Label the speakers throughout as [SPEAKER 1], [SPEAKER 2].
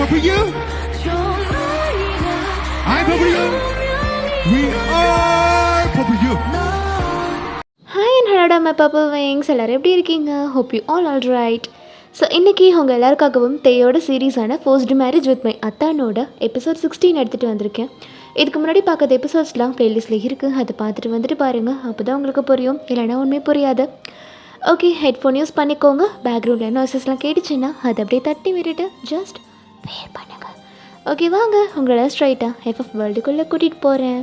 [SPEAKER 1] for you. I'm for you. We are for you.
[SPEAKER 2] Hi and ஹலோடா my purple wings. எல்லோரும் எப்படி இருக்கீங்க? Hope you all right. So இன்றைக்கி உங்கள் எல்லாருக்காகவும் தேயோட சீரீஸான ஃபர்ஸ்ட் மேரேஜ் வித் மை அத்தானோட எபிசோட் 16 எடுத்துகிட்டு வந்திருக்கேன். இதுக்கு முன்னாடி பார்க்காத எபிசோட்ஸ்லாம் ப்ளேலிஸ்ட்டில் இருக்குது, அதை பார்த்துட்டு வந்துட்டு பாருங்கள். அப்போ தான் உங்களுக்கு புரியும், இல்லைனா உண்மையே புரியாது. ஓகே, ஹெட்ஃபோன் யூஸ் பண்ணிக்கோங்க. பேக்ரவுண்டில் நாய்ஸஸ்லாம் கேட்டுச்சுன்னா அதை அப்படியே தட்டி விட்டுட்டு ஜஸ்ட் வேர் பண்ணுங்கள். ஓகே, வாங்க உங்களோட ஸ்ட்ரைட்டாக எஃப்எஃப் வேர்ல்டுக்குள்ளே கூட்டிகிட்டு போகிறேன்.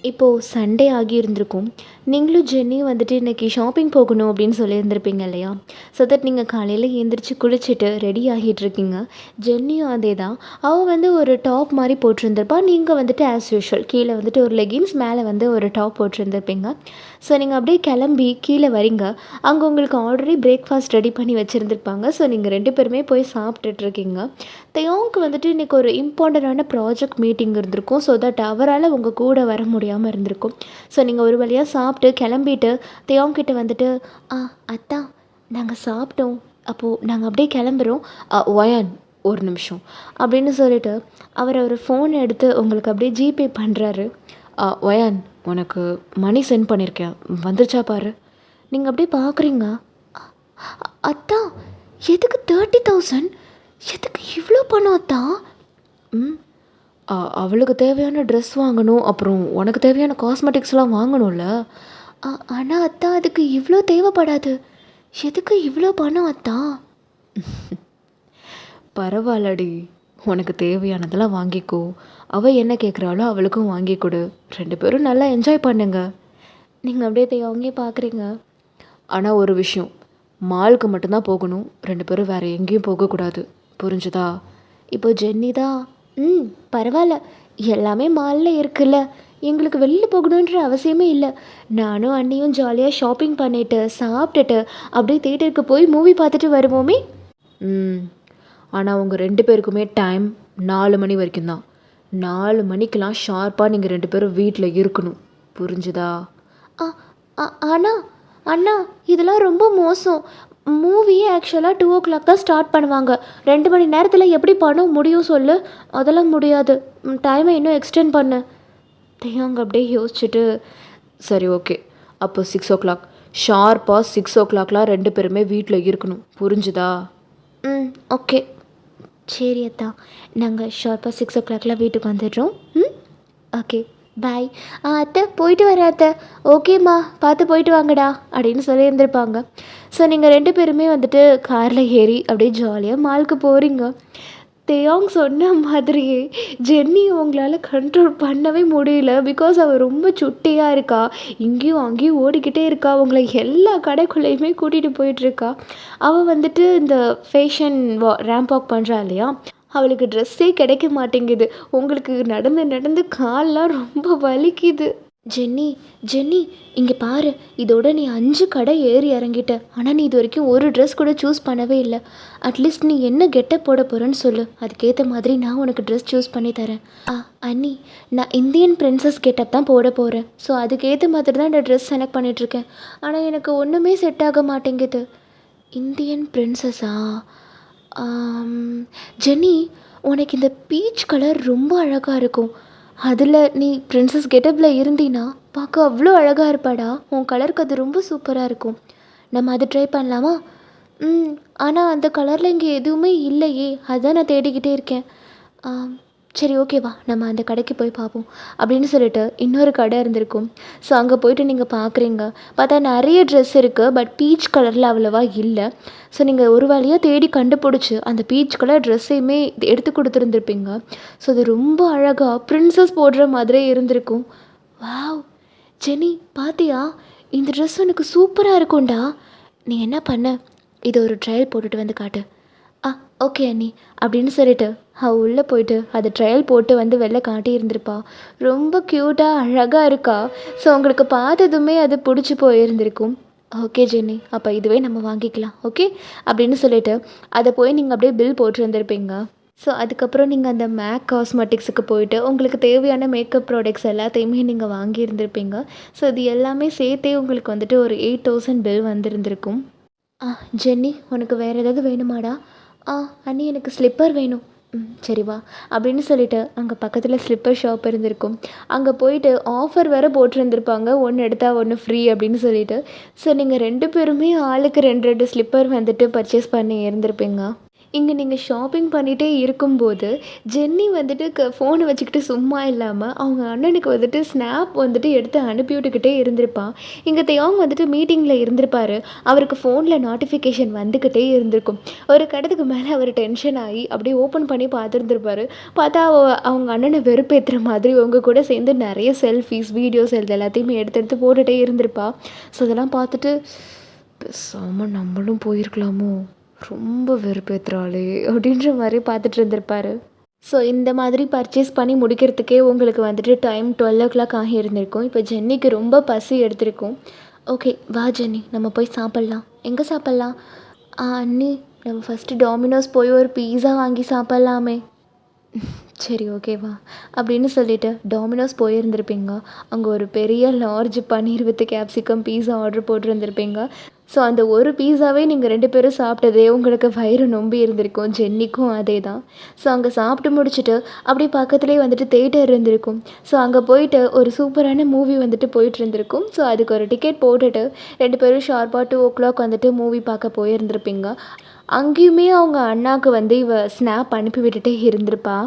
[SPEAKER 2] இப்போது சண்டே ஆகியிருந்திருக்கும். நீங்களும் ஜென்னியும் வந்துட்டு இன்றைக்கி ஷாப்பிங் போகணும் அப்படின்னு சொல்லியிருந்திருப்பீங்க இல்லையா? ஸோ தட் நீங்கள் காலையில் எழுந்திரிச்சு குளிச்சுட்டு ரெடி ஆகிட்டுருக்கீங்க. ஜென்னியும் அதே தான். அவள் வந்து ஒரு டாப் மாதிரி போட்டிருந்திருப்பா. நீங்கள் வந்துட்டு ஆஸ் யூஷுவல் கீழே வந்துட்டு ஒரு லெகின்ஸ், மேலே வந்து ஒரு டாப் போட்டிருந்திருப்பீங்க. ஸோ நீங்கள் அப்படியே கிளம்பி கீழே வரீங்க. அங்கே உங்களுக்கு ஆல்ரெடி பிரேக்ஃபாஸ்ட் ரெடி பண்ணி வச்சுருந்துருப்பாங்க. ஸோ நீங்கள் 2 பேருமே போய் சாப்பிட்டுட்ருக்கீங்க. தெயோங்க்கு வந்துட்டு இன்றைக்கி ஒரு இம்பார்ட்டண்ட்டான ப்ராஜெக்ட் மீட்டிங் இருந்திருக்கும். ஸோ தட் அவரால் உங்கள் கூட வர முடியாமல் இருந்திருக்கும். ஸோ நீங்கள் ஒரு வழியாக சாப்பிட்டு கிளம்பிட்டு தெயோங்கிட்ட வந்துட்டு அத்தா நாங்கள் சாப்பிட்டோம், அப்போது நாங்கள் அப்படியே கிளம்புறோம், ஒயான் ஒரு நிமிஷம் அப்படின்னு சொல்லிவிட்டு அவர் ஃபோன் எடுத்து உங்களுக்கு அப்படியே ஜிபே பண்ணுறாரு. ஒயான் உனக்கு மணி சென்ட் பண்ணியிருக்கேன், வந்துருச்சா பாரு. நீங்கள் அப்படியே பார்க்குறீங்க. அத்தா எதுக்கு 30,000? எதுக்கு இவ்வளோ பணம் அத்தா? அவளுக்கு தேவையான ட்ரெஸ் வாங்கணும், அப்புறம் உனக்கு தேவையான காஸ்மெட்டிக்ஸ்லாம் வாங்கணும்ல. ஆனால் அத்தா அதுக்கு இவ்வளோ தேவைப்படாது. எதுக்கு இவ்வளோ பணம் அத்தா? பரவாயில்லடி, உனக்கு தேவையானதெல்லாம் வாங்கிக்கோ. அவள் என்ன கேட்குறாளோ அவளுக்கும் வாங்கி கொடு. 2 பேரும் நல்லா என்ஜாய் பண்ணுங்க. நீங்கள் அப்படியே தேவையே பார்க்குறீங்க. ஆனால் ஒரு விஷயம், மாலுக்கு மட்டும்தான் போகணும். 2 பேரும் வேறு எங்கேயும் போகக்கூடாது, புரிஞ்சுதா? இப்போ ஜென்னி தான் பரவாயில்ல, எல்லாமே மாலில் இருக்குல்ல, எங்களுக்கு வெளியில் போகணுன்ற அவசியமே இல்லை. நானும் அண்ணியும் ஜாலியாக ஷாப்பிங் பண்ணிவிட்டு சாப்பிட்டுட்டு அப்படியே தேட்டருக்கு போய் மூவி பார்த்துட்டு வருவோமே. ஆனால் உங்கள் 2 பேருக்குமே டைம் 4 மணி வரைக்கும் தான். 4 மணிக்கெலாம் ஷார்ப்பாக நீங்கள் 2 பேரும் வீட்டில் இருக்கணும், புரிஞ்சுதா? ஆனால் அண்ணா இதெல்லாம் ரொம்ப மோசம். மூவியே ஆக்சுவலாக 2 o'clock தான் ஸ்டார்ட் பண்ணுவாங்க. 2 மணி நேரத்தில் எப்படி பண்ண முடியும் சொல்லு? அதெல்லாம் முடியாது, டைமை இன்னும் எக்ஸ்டெண்ட் பண்ணு. தெய்யாங்க அப்படியே யோசிச்சுட்டு சரி ஓகே, அப்போ 6 o'clock ஷார்ப்பாக 6 o'clockலாம் 2 பேருமே வீட்டில் இருக்கணும், புரிஞ்சுதா? ஓகே சரி அத்தா, நாங்கள் ஷார்ப்பாக 6 o'clockலாம் வீட்டுக்கு வந்துடுறோம். Okay bye. அத்தை போயிட்டு வரேன் அத்தை. ஓகேம்மா, பார்த்து போயிட்டு வாங்கடா அப்படின்னு சொல்லியிருந்திருப்பாங்க. ஸோ நீங்கள் 2 பேருமே வந்துட்டு காரில் ஏறி அப்படியே ஜாலியாக மாலுக்கு போகிறீங்க. தெயோங் சொன்ன மாதிரியே ஜென்னி அவங்களால கண்ட்ரோல் பண்ணவே முடியல. பிகாஸ் அவள் ரொம்ப சுட்டியாக இருக்கா, இங்கேயும் அங்கேயும் ஓடிக்கிட்டே இருக்கா, அவங்கள எல்லா கடைக்குள்ளேயுமே கூட்டிகிட்டு போயிட்டுருக்கா. அவள் வந்துட்டு இந்த ஃபேஷன் ரேம்ப் வாக் பண்ணுறா இல்லையா, அவளுக்கு ட்ரெஸ்ஸே கிடைக்க மாட்டேங்குது. உங்களுக்கு நடந்து நடந்து கால்லாம் ரொம்ப வலிக்குது. ஜென்னி ஜென்னி இங்கே பாரு, இதோட நீ 5 கடை ஏறி இறங்கிட்ட. ஆனால் நீ இது வரைக்கும் ஒரு ட்ரெஸ் கூட சூஸ் பண்ணவே இல்லை. அட்லீஸ்ட் நீ என்ன கெட்டப் போட போகிறேன்னு சொல்லு, அதுக்கேற்ற மாதிரி நான் உனக்கு ட்ரெஸ் சூஸ் பண்ணி தரேன். அண்ணி நான் இந்தியன் பிரின்சஸ் கெட்டப் தான் போட போகிறேன். ஸோ அதுக்கேற்ற மாதிரி தான் இந்த ட்ரெஸ் செலக்ட் பண்ணிகிட்ருக்கேன். ஆனால் எனக்கு ஒன்றுமே செட் ஆக மாட்டேங்குது. இந்தியன் பிரின்சஸா? ஜென்னி உனக்கு இந்த பீச் கலர் ரொம்ப அழகாக இருக்கும். அதில் நீ பிரின்சஸ் கெட்டப்பில் இருந்தீன்னா பார்க்க அவ்வளோ அழகாக இருப்பாடா. உன் கலருக்கு அது ரொம்ப சூப்பராக இருக்கும். நம்ம அது ட்ரை பண்ணலாமா? ஆனால் அந்த கலரில் இங்கே எதுவுமே இல்லையே, அதுதான் நான் தேடிக்கிட்டே இருக்கேன். சரி ஓகேவா, நம்ம அந்த கடைக்கு போய் பார்ப்போம் அப்படின்னு சொல்லிட்டு இன்னொரு கடை இருந்திருக்கும். ஸோ அங்கே போய்ட்டு நீங்கள் பார்க்குறீங்க. பார்த்தா நிறைய ட்ரெஸ் இருக்குது, பட் பீச் கலரில் அவ்வளோவா இல்லை. ஸோ நீங்கள் ஒரு வழியாக தேடி கண்டுபிடிச்சி அந்த பீச் கலர் ட்ரெஸ்ஸையுமே எடுத்து கொடுத்துருந்துருப்பீங்க. ஸோ அது ரொம்ப அழகாக பிரின்சஸ் போடுற மாதிரியே இருந்திருக்கும். வாவ் ஜெனி, பார்த்தியா, இந்த ட்ரெஸ் எனக்கு சூப்பராக இருக்கும்டா. நீ என்ன பண்ண, இதை ஒரு ட்ரையல் போட்டுட்டு வந்து காட்டு. ஓகே அண்ணி அப்படின்னு சொல்லிட்டு உள்ளே போயிட்டு அதை ட்ரையல் போட்டு வந்து வெளில காட்டி இருந்திருப்பா. ரொம்ப க்யூட்டாக அழகாக இருக்கா. ஸோ உங்களுக்கு பார்த்ததுமே அது பிடிச்சி போயிருந்திருக்கும். ஓகே ஜென்னி, அப்போ இதுவே நம்ம வாங்கிக்கலாம் ஓகே அப்படின்னு சொல்லிட்டு அதை போய் நீங்கள் அப்படியே பில் போட்டுருந்துருப்பீங்க. ஸோ அதுக்கப்புறம் நீங்கள் அந்த மேக் காஸ்மெட்டிக்ஸுக்கு போயிட்டு உங்களுக்கு தேவையான மேக்கப் ப்ராடக்ட்ஸ் எல்லாத்தையுமே நீங்கள் வாங்கியிருந்திருப்பீங்க. ஸோ இது எல்லாமே சேர்த்தே உங்களுக்கு வந்துட்டு ஒரு 8,000 பில் வந்திருந்திருக்கும். ஜென்னி உனக்கு வேறு ஏதாவது வேணுமாடா? அண்ணி எனக்கு ஸ்லிப்பர் வேணும். சரி வா அப்படின்னு சொல்லிட்டு அங்கே பக்கத்தில் ஸ்லிப்பர் ஷாப் இருந்திருக்கும். அங்கே போயிட்டு ஆஃபர் வேறு போட்டிருந்துருப்பாங்க, ஒன்று எடுத்தா ஒன்று ஃப்ரீ அப்படின்னு சொல்லிட்டு. ஸோ நீங்கள் 2 பேருமே ஆளுக்கு 2 2 ஸ்லிப்பர் வந்துட்டு பர்ச்சேஸ் பண்ணி இருந்திருப்பீங்க. இங்கே நீங்கள் ஷாப்பிங் பண்ணிகிட்டே இருக்கும்போது ஜென்னி வந்துட்டு ஃபோனை வச்சுக்கிட்டு சும்மா இல்லாமல் அவங்க அண்ணனுக்கு வந்துட்டு ஸ்னாப் வந்துட்டு எடுத்து அனுப்பி விட்டுக்கிட்டே இருந்திருப்பான். இங்கே தேவாங் வந்துட்டு மீட்டிங்கில் இருந்திருப்பார். அவருக்கு ஃபோனில் நோட்டிஃபிகேஷன் வந்துக்கிட்டே இருந்திருக்கும். ஒரு கட்டத்துக்கு மேலே அவர் டென்ஷன் ஆகி அப்படியே ஓப்பன் பண்ணி பார்த்துருந்துருப்பாரு. பார்த்தா அவங்க அண்ணனை வெறுப்பேற்றுற மாதிரி உங்கள் கூட சேர்ந்து நிறைய செல்ஃபீஸ் வீடியோஸ் எல்லாத்தையுமே எடுத்து எடுத்து போட்டுகிட்டே இருந்திருப்பா. ஸோ அதெல்லாம் பார்த்துட்டு பேசாமல் நம்மளும் போயிருக்கலாமோ, ரொம்ப வெறுப்பேற்றுறாளே அப்படின்ற மாதிரி பார்த்துட்டு இருந்திருப்பாரு. ஸோ இந்த மாதிரி பர்ச்சேஸ் பண்ணி முடிக்கிறதுக்கே உங்களுக்கு வந்துட்டு டைம் 12 ஆகி இருந்திருக்கும். இப்போ ஜென்னிக்கு ரொம்ப பசி எடுத்திருக்கும். ஓகே வா ஜென்னி, நம்ம போய் சாப்பிட்லாம். எங்கே சாப்பிட்லாம்? அண்ணி, நம்ம ஃபஸ்ட்டு டாமினோஸ் போய் ஒரு பீஸா வாங்கி சாப்பிட்லாமே. சரி ஓகேவா அப்படின்னு சொல்லிட்டு டாமினோஸ் போயிருந்திருப்பீங்க. அங்கே ஒரு பெரிய large paneer with capsicum pizza order போட்டிருந்திருப்பீங்க. ஸோ அந்த ஒரு பீஸாவே நீங்கள் 2 பேரும் சாப்பிட்டதே உங்களுக்கு வயிறு நொம்பி இருந்திருக்கும். ஜென்னிக்கும் அதே தான். ஸோ அங்கே சாப்பிட்டு முடிச்சுட்டு அப்படி பக்கத்துலேயே வந்துட்டு தேட்டர் இருந்திருக்கும். ஸோ அங்கே போயிட்டு ஒரு சூப்பரான மூவி வந்துட்டு போயிட்டு இருந்திருக்கும். ஸோ அதுக்கு ஒரு டிக்கெட் போட்டுட்டு 2 பேரும் ஷார்ப்பாக 2 வந்துட்டு மூவி பார்க்க போயிருந்திருப்பீங்க. அங்கேயுமே அவங்க அண்ணாவுக்கு வந்து ஸ்னாப் அனுப்பி விட்டுட்டே இருந்திருப்பா.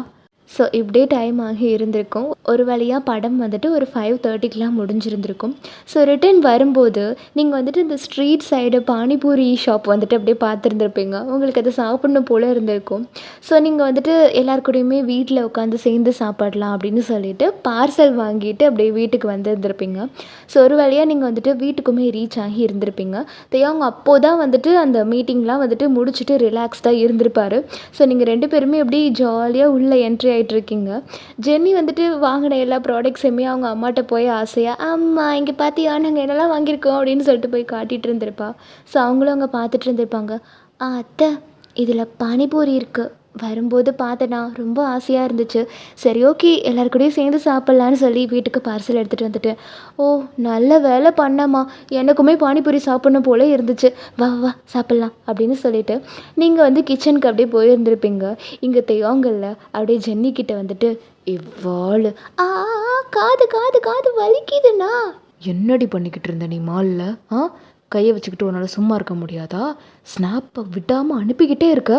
[SPEAKER 2] ஸோ இப்படியே டைம் ஆகி இருந்திருக்கும். ஒரு வழியாக படம் வந்துட்டு ஒரு 5:30 முடிஞ்சிருந்திருக்கும். ஸோ ரிட்டர்ன் வரும்போது நீங்கள் வந்துட்டு இந்த ஸ்ட்ரீட் சைடு பானிபூரி ஷாப் வந்துட்டு அப்படியே பார்த்துருந்துருப்பீங்க. உங்களுக்கு அதை சாப்பிட்ணும் போல் இருந்திருக்கும். ஸோ நீங்கள் வந்துட்டு எல்லாருக்கூடையுமே வீட்டில் உட்காந்து சேர்ந்து சாப்பிடலாம் அப்படின்னு சொல்லிட்டு பார்சல் வாங்கிட்டு அப்படியே வீட்டுக்கு வந்துருந்துருப்பீங்க. ஸோ ஒரு வழியாக நீங்கள் வந்துட்டு வீட்டுக்குமே ரீச் ஆகி இருந்திருப்பீங்க. தேவாங் அப்போது தான் வந்துட்டு அந்த மீட்டிங்லாம் வந்துட்டு முடிச்சுட்டு ரிலாக்ஸ்டாக இருந்திருப்பார். ஸோ நீங்கள் 2 பேருமே எப்படி ஜாலியாக உள்ளே என்ட்ரி ஆகிட்ருக்கீங்க. ஜென்னி வந்துட்டு வாங்கின எல்லா ப்ராடக்ட்ஸுமே அவங்க அம்மாட்ட போய் ஆசையாக, அம்மா இங்கே பார்த்தியா நாங்கள் என்னெல்லாம் வாங்கியிருக்கோம் அப்படின்னு சொல்லிட்டு போய் காட்டிகிட்டு இருந்திருப்பா. ஸோ அவங்களும் அங்கே பார்த்துட்டு இருந்திருப்பாங்க. அத்தை, இதில் பானிபூரி இருக்குது, வரும்போது பார்த்தேனா ரொம்ப ஆசையாக இருந்துச்சு. சரி ஓகே எல்லாருக்கூடயும் சேர்ந்து சாப்பிட்லான்னு சொல்லி வீட்டுக்கு பார்சல் எடுத்துகிட்டு வந்துட்டேன். ஓ நல்ல வேலை பண்ணம்மா, எனக்குமே பானிபூரி சாப்பிட்ணும் போல இருந்துச்சு, வா வா சாப்பிட்லாம் அப்படின்னு சொல்லிட்டு நீங்கள் வந்து கிச்சனுக்கு அப்படியே போயிருந்துருப்பீங்க. இங்கே தேவாங்கல்ல அப்படியே ஜென்னிக்கிட்ட வந்துட்டு, இவ்வாள் காது காது காது வலிக்குதுண்ணா. என்னடி பண்ணிக்கிட்டு இருந்த நீ மாலில்? கையை வச்சுக்கிட்டு உன்னால் சும்மா இருக்க முடியாதா? ஸ்னாப்பை விடாமல் அனுப்பிக்கிட்டே இருக்க.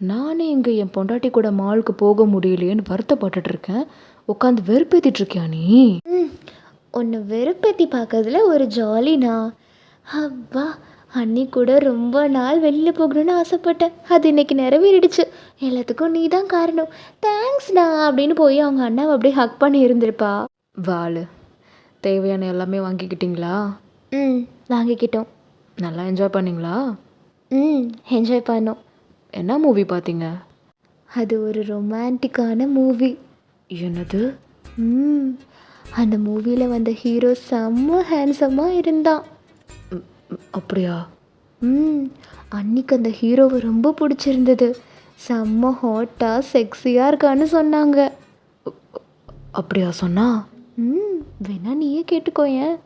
[SPEAKER 2] நானே இங்கே என் பொண்டாட்டி கூட மாலுக்கு போக முடியலையேன்னு வருத்தப்பட்டுட்டு இருக்கேன். உட்காந்து வெறுப்பேற்றிட்டு இருக்கியா நீ? உன்னை வெறுப்பேற்றி பார்க்கறதுல ஒரு ஜாலினா. அப்பா, அன்னி கூட ரொம்ப நாள் வெளியில் போகணுன்னு ஆசைப்பட்டேன், அது இன்னைக்கு நிறைவேறிடுச்சு. எல்லாத்துக்கும் நீ தான் காரணம், தேங்க்ஸ்டா அப்படின்னு போய் அவங்க அண்ணாவை அப்படியே ஹக் பண்ணி இருந்திருப்பா. வாள், தேவையான எல்லாமே வாங்கிக்கிட்டிங்களா? வாங்கிக்கிட்டோம். நல்லா என்ஜாய் பண்ணிங்களா? என்ஜாய் பண்ணோம். என்ன மூவி பார்த்தீங்க? அது ஒரு ரொமான்டிக்கான மூவி. என்னது? அந்த மூவியில் வந்த ஹீரோ செம்ம ஹேண்ட்ஸமாக இருந்தான். அப்படியா? அன்னைக்கு அந்த ஹீரோவை ரொம்ப பிடிச்சிருந்தது. செம்ம ஹாட்டாக செக்ஸியாக இருக்கான்னு சொன்னாங்க. அப்படியா சொன்னா? வேணா நீயே கேட்டுக்கோயேன்.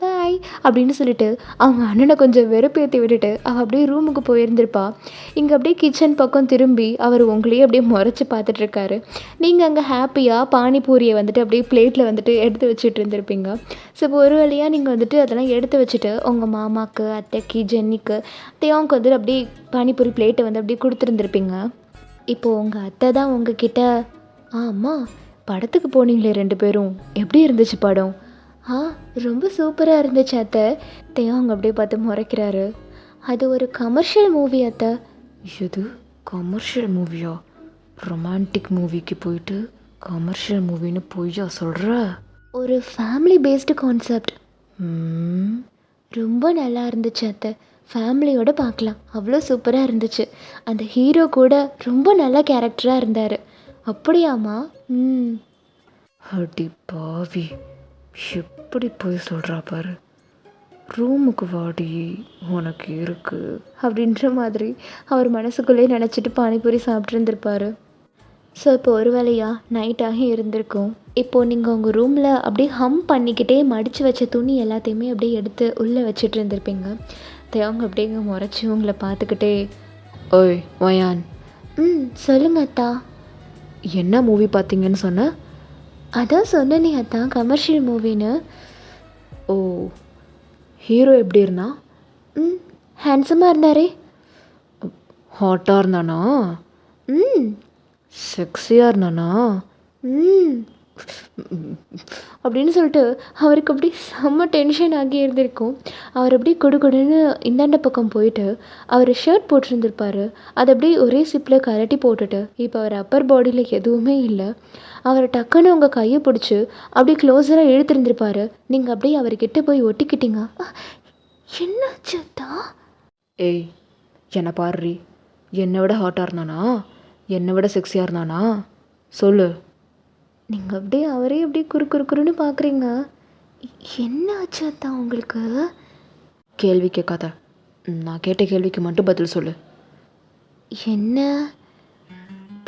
[SPEAKER 2] பாய் அப்படின்னு சொல்லிட்டு அவங்க அண்ணனை கொஞ்சம் வெறுப்பேற்றி விட்டுட்டு அவள் அப்படியே ரூமுக்கு போயிருந்திருப்பா. இங்கே அப்படியே கிச்சன் பக்கம் திரும்பி அவர் உங்களையே அப்படியே முறைச்சி பார்த்துட்ருக்காரு. நீங்கள் அங்கே ஹாப்பியாக பானிபூரியை வந்துட்டு அப்படியே பிளேட்டில் வந்துட்டு எடுத்து வச்சுட்டு இருந்திருப்பீங்க. ஸோ இப்போ ஒரு வழியாக நீங்கள் வந்துட்டு அதெல்லாம் எடுத்து வச்சுட்டு உங்கள் மாமாவுக்கு, அத்தைக்கு, ஜென்னிக்கு, தேவாங்க்கு வந்துட்டு அப்படியே பானிபூரி பிளேட்டை வந்து அப்படியே கொடுத்துருந்துருப்பீங்க. இப்போது உங்கள் அத்தை தான் உங்ககிட்ட, ஆமாம் படத்துக்கு போனீங்களே 2 பேரும், எப்படி இருந்துச்சு படம்? ரொம்ப சூப்பராக இருந்துச்சு அத்தை. தேவாங்க அப்படியே பார்த்து முறைக்கிறாரு. அது ஒரு கமர்ஷியல் மூவி அத்தை. எது கமர்ஷியல் மூவியா? ரொமான்டிக் மூவிக்கு போயிட்டு கமர்ஷியல் மூவின்னு பொய்யா சொல்கிற? ஒரு ஃபேமிலி பேஸ்டு கான்செப்ட். ரொம்ப நல்லா இருந்துச்சு அத்தை, ஃபேமிலியோடு பார்க்கலாம், அவ்வளோ சூப்பராக இருந்துச்சு. அந்த ஹீரோ கூட ரொம்ப நல்ல கேரக்டராக இருந்தார். அப்படியாம்மா? அடி பாவி, எப்படி போய் சொல்கிறா பாரு. ரூமுக்கு வாடி, உனக்கு இருக்கு அப்படின்ற மாதிரி அவர் மனசுக்குள்ளே நினச்சிட்டு பானிபூரி சாப்பிட்ருந்துருப்பார். ஸோ இப்போ ஒரு வேளையாக நைட்டாகி இருந்திருக்கும். இப்போது நீங்கள் உங்கள் ரூமில் அப்படியே ஹம் பண்ணிக்கிட்டே மடித்து வச்ச துணி எல்லாத்தையுமே அப்படியே எடுத்து உள்ளே வச்சுட்டு இருந்திருப்பீங்க. தேவங்க அப்படியே முறைச்சி உங்களை பார்த்துக்கிட்டே, ஓய் ஒயான், ம் சொல்லுங்க அத்தா. என்ன மூவி பார்த்தீங்கன்னு சொன்ன? அதான் சொன்னேனே அத்தா, கமர்ஷியல் மூவின்னு. ஓ, ஹீரோ எப்படி இருந்தான்? ம் ஹேண்ட்ஸமாக இருந்தாரே. ஹாட்டாக இருந்தானா? ம் செக்ஸியாக இருந்தானா? ம் அப்படின்னு சொல்லிட்டு அவருக்கு அப்படி செம்ம டென்ஷன் ஆகி இருந்திருக்கும். அவர் அப்படியே கொடுன்னு இந்தாண்ட பக்கம் போயிட்டு அவர் ஷர்ட் போட்டிருந்திருப்பாரு. அதை அப்படியே ஒரே சிப்பில் கரட்டி போட்டுட்டு இப்போ அவர் அப்பர் பாடியில் எதுவுமே இல்லை. அவரை டக்குன்னு உங்கள் கையை பிடிச்சி அப்படியே க்ளோஸராக இழுத்துருந்துருப்பாரு. நீங்கள் அப்படியே அவர்கிட்ட போய் ஒட்டிக்கிட்டீங்க. என்னாச்சு தான்? ஏய், என்னை பாருறி, என்னை விட ஹாட்டாக இருந்தானா? என்னை விட செக்ஸியாக இருந்தானா? சொல்லு. நீங்கள் அப்படியே அவரே அப்படியே குறுன்னு பார்க்குறீங்க. என்ன ஆச்சு அத்தான் உங்களுக்கு? கேள்வி கேட்காத, நான் கேட்ட கேள்விக்கு மட்டும் பதில் சொல்லு. என்ன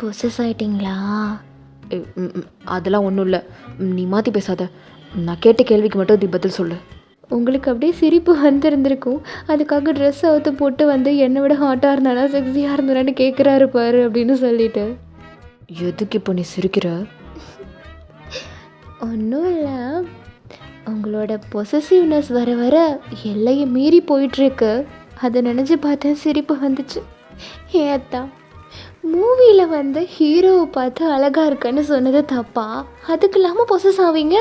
[SPEAKER 2] பொசஸ் ஆயிட்டிங்களா? அதெல்லாம் ஒன்றும் இல்லை, நீ மாற்றி பேசாத. நான் கேட்ட கேள்விக்கு மட்டும் நீ பதில் சொல்லு. உங்களுக்கு அப்படியே சிரிப்பு வந்திருந்திருக்கும். அதுக்காக ட்ரெஸ் அவுத்து போட்டு வந்து என்னை விட ஹாட்டாக இருந்தானா செக்ஸியாக இருந்தானு கேட்குறாரு பாரு அப்படின்னு சொல்லிட்டு. எதுக்கு இப்போ நீ சிரிக்கிற? ஒன்றும் இல்லை, உங்களோட பொசசிவ்னஸ் வர வர எல்லையை மீறி போயிட்டுருக்கு. அதை நினச்சி பார்த்தேன், சிரிப்பு வந்துச்சு. ஏத்தா, மூவியில் வந்து ஹீரோவை பார்த்து அழகாக இருக்குன்னு சொன்னது தப்பா? அதுக்கு இல்லாமல் பொசஸ் ஆவீங்க?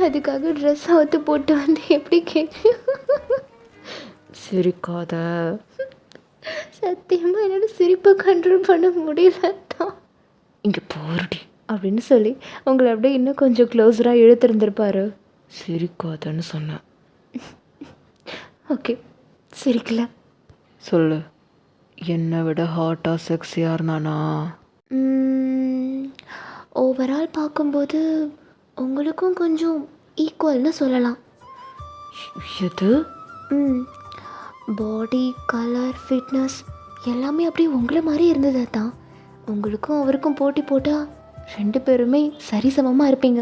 [SPEAKER 2] அதுக்காக ட்ரெஸ் அவுத்து போட்டு வந்து எப்படி சிரிக்காத. சத்தியமாக என்னோட சிரிப்பை கண்ட்ரோல் பண்ண முடியலத்தான். இங்கே போருடி அப்படின்னு சொல்லி உங்களை அப்படியே இன்னும் கொஞ்சம் க்ளோஸராக இழுத்துருந்துருப்பாரு. சிரிக்காதன்னு சொன்னேன். ஓகே, சிரிக்கல. சொல்லு, என்னை விட ஹாட்டாக செக்ஸியாக இருந்தானா? ஓவரால் பார்க்கும்போது உங்களுக்கும் கொஞ்சம் ஈக்குவல்னு சொல்லலாம். எது? பாடி, கலர், ஃபிட்னஸ் எல்லாமே அப்படியே உங்களை மாதிரி இருந்தது தான். உங்களுக்கும் அவருக்கும் போட்டி போட்டால் 2 பேருமே சரிசமமாக இருப்பீங்க.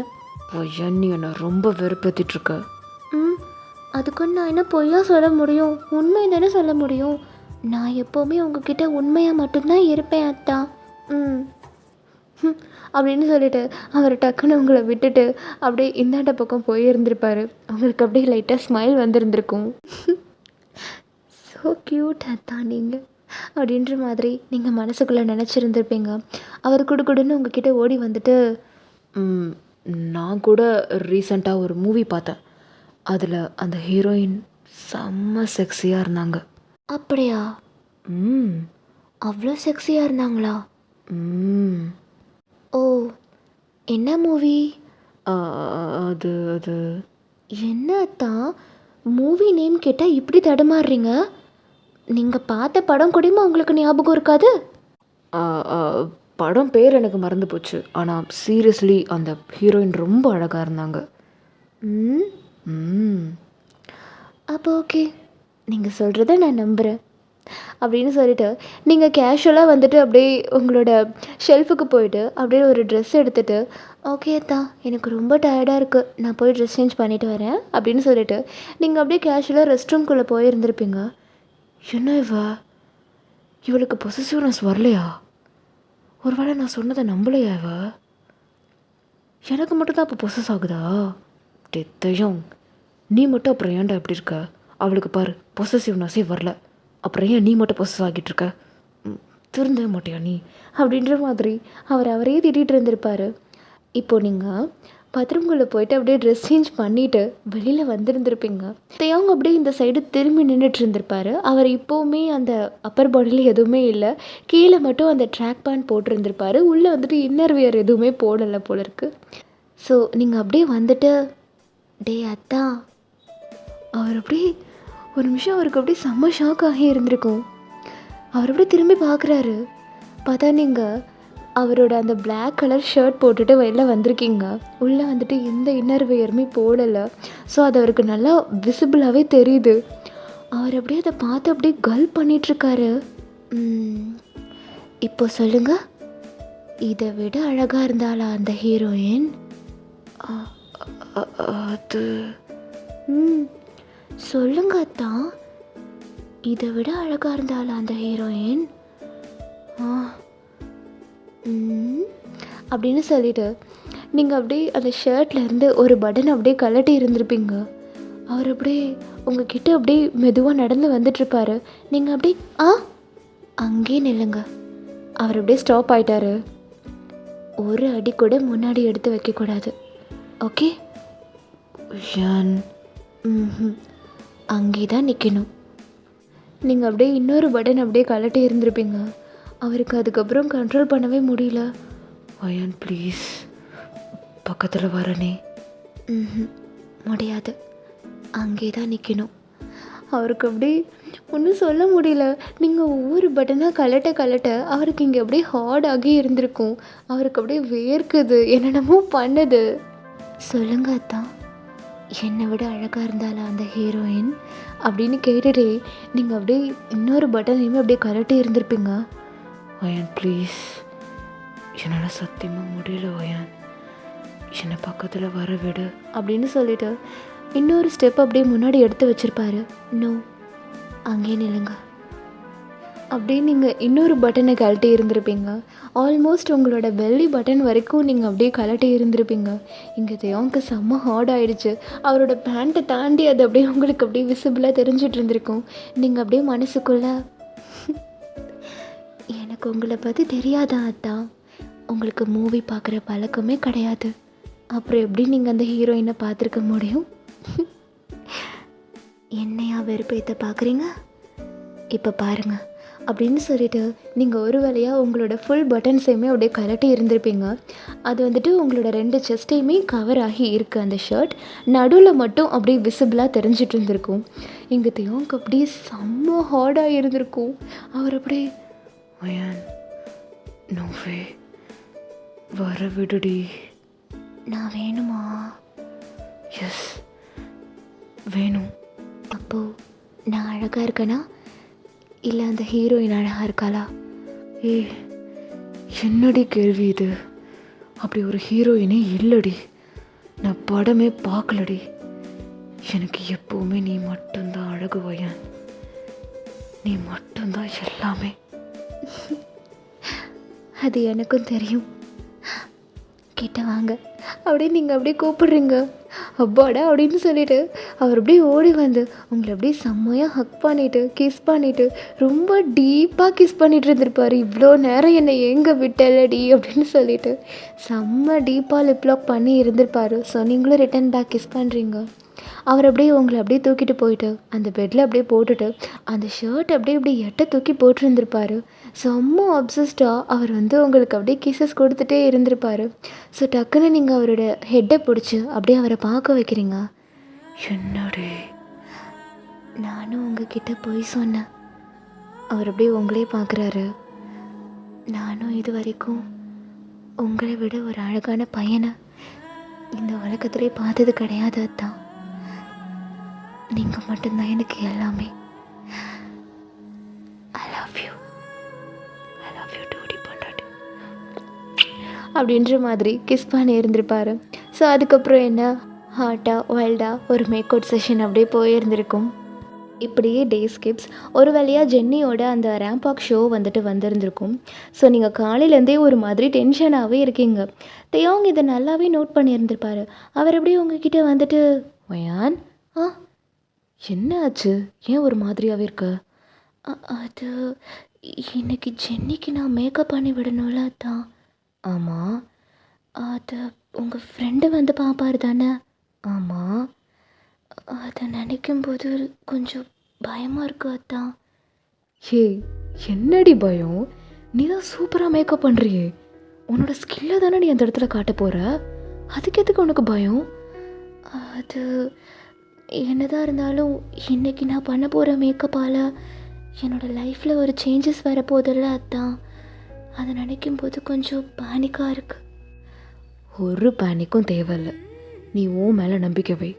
[SPEAKER 2] ஐயா, நீ என்னை ரொம்ப வெறுப்பேற்றிட்டுருக்க. அதுக்கு நான் என்ன பொய்யா சொல்ல முடியும்? உண்மை தானே சொல்ல முடியும். நான் எப்போவுமே உங்ககிட்ட உண்மையாக மட்டும்தான் இருப்பேன் அத்தா. அப்படின்னு சொல்லிட்டு அவர் டக்குன்னு உங்களை விட்டுட்டு அப்படியே இந்தாண்ட பக்கம் போயிருந்திருப்பாரு. உங்களுக்கு அப்படியே லைட்டாக ஸ்மைல் வந்திருந்திருக்கும். ஸோ க்யூட் அத்தா நீங்கள் அப்படின்ற மாதிரி நீங்கள் மனசுக்குள்ளே நினச்சிருந்துருப்பீங்க. அவர் கொடுன்னு உங்ககிட்ட ஓடி வந்துட்டு, நான் கூட ரீசண்டாக ஒரு மூவி பார்த்தேன், அதில் அந்த ஹீரோயின் செம்ம செக்ஸியாக இருந்தாங்க. அப்படியா? அவ்வளோ செக்ஸியாக இருந்தாங்களா? ஓ, என்ன மூவி? அது அது என்ன தான் மூவி நேம் கேட்டால் இப்படி தடுமாறுறீங்க? நீங்கள் பார்த்த படம் கூடயுமா உங்களுக்கு ஞாபகம் இருக்காது? படம் பேர் எனக்கு மறந்து போச்சு, ஆனால் சீரியஸ்லி அந்த ஹீரோயின் ரொம்ப அழகாக இருந்தாங்க. அப்போ ஓகே, நீங்கள் சொல்கிறத நான் நம்புகிறேன் அப்படின்னு சொல்லிட்டு நீங்கள் கேஷுவலாக வந்துட்டு அப்படியே உங்களோட ஷெல்ஃபுக்கு போயிட்டு அப்படியே ஒரு ட்ரெஸ் எடுத்துகிட்டு, ஓகே தான் எனக்கு ரொம்ப டயர்டாக இருக்குது, நான் போய் ட்ரெஸ் சேஞ்ச் பண்ணிவிட்டு வரேன் அப்படின்னு சொல்லிட்டு நீங்கள் அப்படியே கேஷுவலாக ரெஸ்ட் ரூம்குள்ளே போயிருந்திருப்பீங்க. என்ன இவளுக்கு பொசசிவ்னஸ் வரலையா? ஒருவேளை நான் சொன்னதை நம்பலையா? எனக்கு மட்டும்தான் அப்போ பொசஸ் ஆகுதா? டெத்தையும் நீ மட்டும் அப்புறம் ஏன்டா இப்படி இருக்க? அவளுக்கு பாரு பொசசிவ்னஸே வரல, அப்புறம் ஏன் நீ மட்டும் பொசஸ் ஆகிட்டு இருக்க? திருந்தவே மாட்டியா நீ? அப்படின்ற மாதிரி அவரே திட்டிகிட்டு இருந்திருப்பார். இப்போது நீங்கள் பாத்ரூம்குள்ளே போயிட்டு அப்படியே ட்ரெஸ் சேஞ்ச் பண்ணிவிட்டு வெளியில் வந்திருந்திருப்பீங்க. அவங்க அப்படியே இந்த சைடு திரும்பி நின்றுட்டு இருந்திருப்பார். அவர் இப்போவுமே அந்த அப்பர் பாடியில் எதுவுமே இல்லை, கீழே மட்டும் அந்த ட்ராக் பேண்ட் போட்டிருந்திருப்பார். உள்ளே வந்துட்டு இன்னர் வியர் எதுவுமே போடலை போல இருக்குது. ஸோ நீங்கள் அப்படியே வந்துட்டு, டே அத்தா, அவர் அப்படியே ஒரு நிமிஷம் அவருக்கு அப்படியே செம்ம ஷாக் ஆகி இருந்திருக்கும். அவர் அப்படியே திரும்பி பார்க்குறாரு. பார்த்தா நீங்கள் அவரோட அந்த பிளாக் கலர் ஷர்ட் போட்டுட்டு வெளில வந்திருக்கீங்க. உள்ளே வந்துட்டு எந்த இன்னர் வியருமே போடலை. ஸோ அது அவருக்கு நல்லா விசிபிளாகவே தெரியுது. அவர் அப்படியே அதை பார்த்து அப்படியே கல் பண்ணிகிட்ருக்காரு. இப்போ சொல்லுங்கள், இதை விட அழகாக இருந்தாளா அந்த ஹீரோயின்? அது சொல்லுங்க அத்தான், இதை விட அழகாக இருந்தாளா அந்த ஹீரோயின்? ம், அப்படின்னு சொல்லிட்டு நீங்கள் அப்படியே அந்த ஷர்ட்லேருந்து ஒரு பட்டன் அப்படியே கழட்டி இருந்திருப்பீங்க. அவர் அப்படியே உங்ககிட்ட அப்படியே மெதுவாக நடந்து வந்துட்டுருப்பாரு. நீங்கள் அப்படியே அங்கேயே நில்லுங்க. அவர் அப்படியே ஸ்டாப் ஆயிட்டாரு. ஒரு அடி கூட முன்னாடி எடுத்து வைக்கக்கூடாது. ஓகே? ஷான். ம், அங்கே தான் நிற்கணும். நீங்கள் அப்படியே இன்னொரு பட்டன் அப்படியே கழட்டி இருந்திருப்பீங்க. அவருக்கு அதுக்கப்புறம் கண்ட்ரோல் பண்ணவே முடியல. அயான் ப்ளீஸ், பக்கத்தில் வரனே. ம், முடியாது, அங்கே தான் நிற்கணும். அவருக்கு அப்படியே ஒன்றும் சொல்ல முடியல. நீங்கள் ஒவ்வொரு பட்டனாக கழட்ட அவருக்கு இங்கே அப்படியே ஹார்டாகி இருந்திருக்கும். அவருக்கு அப்படியே வேர்க்குது, என்னென்னமோ பண்ணுது. சொல்லுங்க அத்தான், என்னை விட அழகாக இருந்தாலும் அந்த ஹீரோயின் அப்படின்னு கேட்டுட்டே நீங்கள் அப்படியே இன்னொரு பட்டனையுமே அப்படியே கழட்டி இருந்திருப்பீங்க. அயான் ப்ளீஸ், என்னால் சத்தியமாக முடியல அயான், என்னை பக்கத்தில் வர விடு அப்படின்னு சொல்லிட்டு இன்னொரு ஸ்டெப் அப்படியே முன்னாடி எடுத்து வச்சுருப்பாரு. நோ, அங்கே நில்லுங்க. அப்படியே நீங்கள் இன்னொரு பட்டனை கழட்டி இருந்திருப்பீங்க. ஆல்மோஸ்ட் உங்களோட பெல்லி பட்டன் வரைக்கும் நீங்கள் அப்படியே கழட்டி இருந்திருப்பீங்க. இங்கே தேவாங்க்கு செம்ம ஹார்ட் ஆகிடுச்சு. அவரோட பேண்ட்டை தாண்டி அது அப்படியே உங்களுக்கு அப்படியே விசிபிளாக தெரிஞ்சிட்டு இருந்திருக்கும். நீங்கள் அப்படியே மனசுக்குள்ளே, எனக்கு உங்களை பற்றி தெரியாதா அத்தான், உங்களுக்கு மூவி பார்க்குற பழக்கமே கிடையாது, அப்புறம் எப்படி நீங்கள் அந்த ஹீரோயினை பார்த்துருக்க முடியும்? என்னையா வெறுப்பேற்ற பார்க்குறீங்க? இப்போ பாருங்க அப்படின்னு சொல்லிட்டு நீங்கள் ஒரு வேளையாக உங்களோட ஃபுல் பட்டன்ஸையுமே அப்படியே கழட்டி இருந்திருப்பீங்க. அது வந்துட்டு உங்களோட 2 செஸ்ட்டையுமே கவர் ஆகி இருக்குது. அந்த ஷர்ட் நடுவில் மட்டும் அப்படியே விசிபிளாக தெரிஞ்சிட்டு இருந்திருக்கும். இங்கே தேவாங்க்கு அப்படியே செம்ம ஹார்டாக இருந்திருக்கும். அவர் அப்படியே, அயான் நோவே, வர விடுடி. நான் வேணுமா? எஸ், வேணும். அப்போது நான் அழகாக இருக்கேனா இல்லை அந்த ஹீரோயின் அழகாக இருக்காளா? என்னடி கேள்வி இது? அப்படி ஒரு ஹீரோயினே இல்லடி, நான் படமே பார்க்கலடி. எனக்கு எப்போவுமே நீ மட்டும்தான் அழகு அயான், நீ மட்டும்தான் எல்லாமே. அது எனக்கும் தெரியும். கிட்ட வாங்க அப்படின்னு நீங்கள் அப்படியே கூப்பிடுறீங்க. அப்பாடா அப்படின்னு சொல்லிட்டு அவர் அப்படியே ஓடி வந்து உங்களை அப்படியே செம்மையாக ஹக் பண்ணிவிட்டு கிஸ் பண்ணிவிட்டு ரொம்ப டீப்பாக கிஸ் பண்ணிகிட்டு இருந்திருப்பார். இவ்வளோ நேரம் என்னை எங்கே விட்டலடி அப்படின்னு சொல்லிட்டு செம்ம டீப்பாக லிப்லாக் பண்ணி இருந்திருப்பார். ஸோ நீங்களும் ரிட்டன் பேக் கிஸ் பண்ணுறீங்க. அவர் அப்படியே உங்களை அப்படியே தூக்கிட்டு போயிட்டு அந்த பெட்டில் அப்படியே போட்டுட்டு அந்த ஷர்ட் அப்படியே இப்படி எட்ட தூக்கி போட்டிருந்திருப்பார். செம்ம அப்சஸ்டாக அவர் வந்து உங்களுக்கு அப்படியே கிசஸ் கொடுத்துட்டே இருந்திருப்பார். ஸோ டக்குன்னு நீங்கள் அவரோட ஹெட்டை பிடிச்சி அப்படியே அவரை பார்க்க வைக்கிறீங்க. என்னடி, நானும் உங்ககிட்ட போய் சொன்னேன். அவர் அப்படியே உங்களே பார்க்குறாரு. நானும் இது வரைக்கும் உங்களை விட ஒரு அழகான பையனை இந்த உலகத்திலே பார்த்தது கிடையாது அத்தான். நீங்கள் மட்டும்தான் எனக்கு எல்லாமே. I love you, I love you டூடி பொண்டாட்டி அப்படின்ற மாதிரி கிஸ் பண்ணி இருந்திருப்பார். ஸோ அதுக்கப்புறம் என்ன, ஹாட்டாக வைல்டாக ஒரு மேக் அவுட் செஷன் அப்படியே போயிருந்திருக்கும். இப்படியே டே ஸ்கிப்ஸ். ஒரு வேளையாக ஜென்னியோட அந்த ரேம்ப் வாக் ஷோ வந்துட்டு வந்திருந்திருக்கும். ஸோ நீங்கள் காலையிலேருந்தே ஒரு மாதிரி டென்ஷனாகவே இருக்கீங்க. தேவாங் இதை நல்லாவே நோட் பண்ணியிருந்திருப்பார். அவர் அப்படியே உங்ககிட்ட வந்துட்டு, அயான் என்ன ஆச்சு, ஏன் ஒரு மாதிரியாகவே இருக்க? அது இன்னைக்கு ஜென்னிக்கு நான் மேக்கப் பண்ணி விடணும்ல தான். ஆமாம், அது உங்கள் ஃப்ரெண்டு வந்து பார்ப்பார் தானே? ஆமாம், அதை நினைக்கும்போது கொஞ்சம் பயமாக இருக்கு அத்தான். ஏய், என்னடி பயம்? நீ தான் சூப்பராக மேக்கப் பண்ணுறியே, உன்னோட ஸ்கில்லை தானே நீ அந்த இடத்துல காட்ட போகிற, அதுக்கு எதுக்கு உனக்கு பயம்? அது என்னதான் இருந்தாலும் இன்றைக்கி நான் பண்ண போகிற மேக்கப்பால் என்னோடய லைஃப்பில் ஒரு சேஞ்சஸ் வரப்போதில்ல அத்தான், அதை நினைக்கும்போது கொஞ்சம் பேனிக்காக இருக்குது. ஒரு பேனிக்கும் தேவையில்லை, நீ உன் மேலே நம்பிக்கை வை.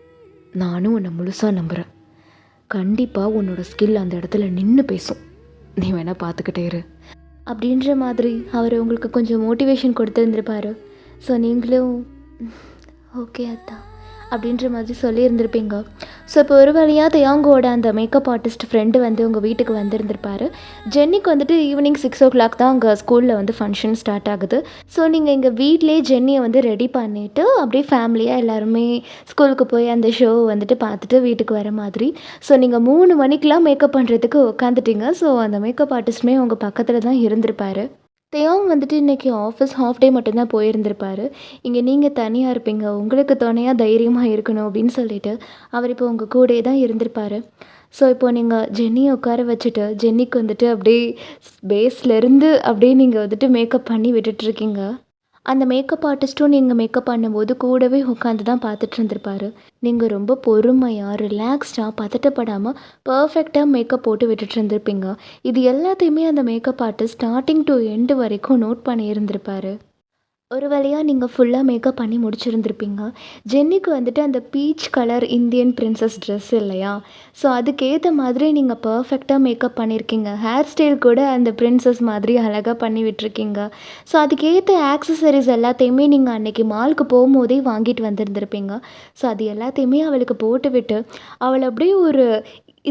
[SPEAKER 2] நானும் உன்னை முழுசாக நம்புகிறேன். கண்டிப்பாக உன்னோட ஸ்கில் அந்த இடத்துல நின்று பேசும், நீ வேணால் பார்த்துக்கிட்டே இரு அப்படின்ற மாதிரி அவர் உங்களுக்கு கொஞ்சம் மோட்டிவேஷன் கொடுத்துருந்துருப்பார். ஸோ நீங்களும் ஓகே அத்தான் அப்படின்ற மாதிரி சொல்லியிருந்திருப்பீங்க. ஸோ இப்போ ஒரு வழியாக தயாங்கோட அந்த மேக்கப் ஆர்டிஸ்ட் ஃப்ரெண்டு வந்து உங்கள் வீட்டுக்கு வந்திருந்திருப்பாரு. ஜென்னிக்கு வந்துட்டு ஈவினிங் 6 o'clock தான் அங்கே ஸ்கூலில் வந்து ஃபங்க்ஷன் ஸ்டார்ட் ஆகுது. ஸோ நீங்கள் எங்கள் வீட்லேயே ஜென்னியை வந்து ரெடி பண்ணிவிட்டு அப்படியே ஃபேமிலியாக எல்லாருமே ஸ்கூலுக்கு போய் அந்த ஷோ வந்துட்டு பார்த்துட்டு வீட்டுக்கு வர மாதிரி. ஸோ நீங்கள் 3 மணிக்கெலாம் மேக்கப் பண்ணுறதுக்கு உட்காந்துட்டீங்க. ஸோ அந்த மேக்கப் ஆர்டிஸ்ட்டுமே உங்கள் பக்கத்தில் தான் இருந்திருப்பார். தேயாங் வந்துட்டு இன்றைக்கி ஆஃபீஸ் ஹாஃப் டே மட்டும்தான் போயிருந்திருப்பார். இங்கே நீங்கள் தனியாக இருப்பீங்க, உங்களுக்கு துணையாக தைரியமாக இருக்கணும் அப்படின்னு சொல்லிட்டு அவர் இப்போ உங்கள் கூடயே தான் இருந்திருப்பார். ஸோ இப்போது நீங்கள் ஜென்னியை உட்கார வச்சுட்டு ஜென்னிக்கு வந்துட்டு அப்படியே பேஸ்லேருந்து அப்படியே நீங்கள் வந்துட்டு மேக்கப் பண்ணி விட்டுட்ருக்கீங்க. அந்த மேக்கப் ஆர்டிஸ்ட்டும் நீங்கள் மேக்கப் பண்ணும்போது கூடவே உட்காந்து தான் பார்த்துட்டு இருந்திருப்பாரு. நீங்கள் ரொம்ப பொறுமையாக ரிலாக்ஸ்டாக பதட்டப்படாமல் பர்ஃபெக்டாக மேக்கப் போட்டு விட்டுட்டு இருந்திருப்பீங்க. இது எல்லாத்தையுமே அந்த makeup artist starting to end வரைக்கும் நோட் பண்ணி இருந்திருப்பாரு. ஒரு வழியாக நீங்கள் ஃபுல்லாக மேக்கப் பண்ணி முடிச்சிருந்துருப்பீங்க. ஜென்னிக்கு வந்துட்டு அந்த peach colour Indian princess dress இல்லையா? ஸோ அதுக்கேற்ற மாதிரி நீங்கள் பர்ஃபெக்டாக மேக்கப் பண்ணியிருக்கீங்க. ஹேர் ஸ்டைல் கூட அந்த பிரின்சஸ் மாதிரி அழகாக பண்ணி விட்டுருக்கீங்க. ஸோ அதுக்கேற்ற ஆக்சசரிஸ் எல்லாத்தையுமே நீங்கள் அன்றைக்கி மாலுக்கு போகும்போதே வாங்கிட்டு வந்திருந்திருப்பீங்க. ஸோ அது எல்லாத்தையுமே அவளுக்கு போட்டுவிட்டு அவளை அப்படியே ஒரு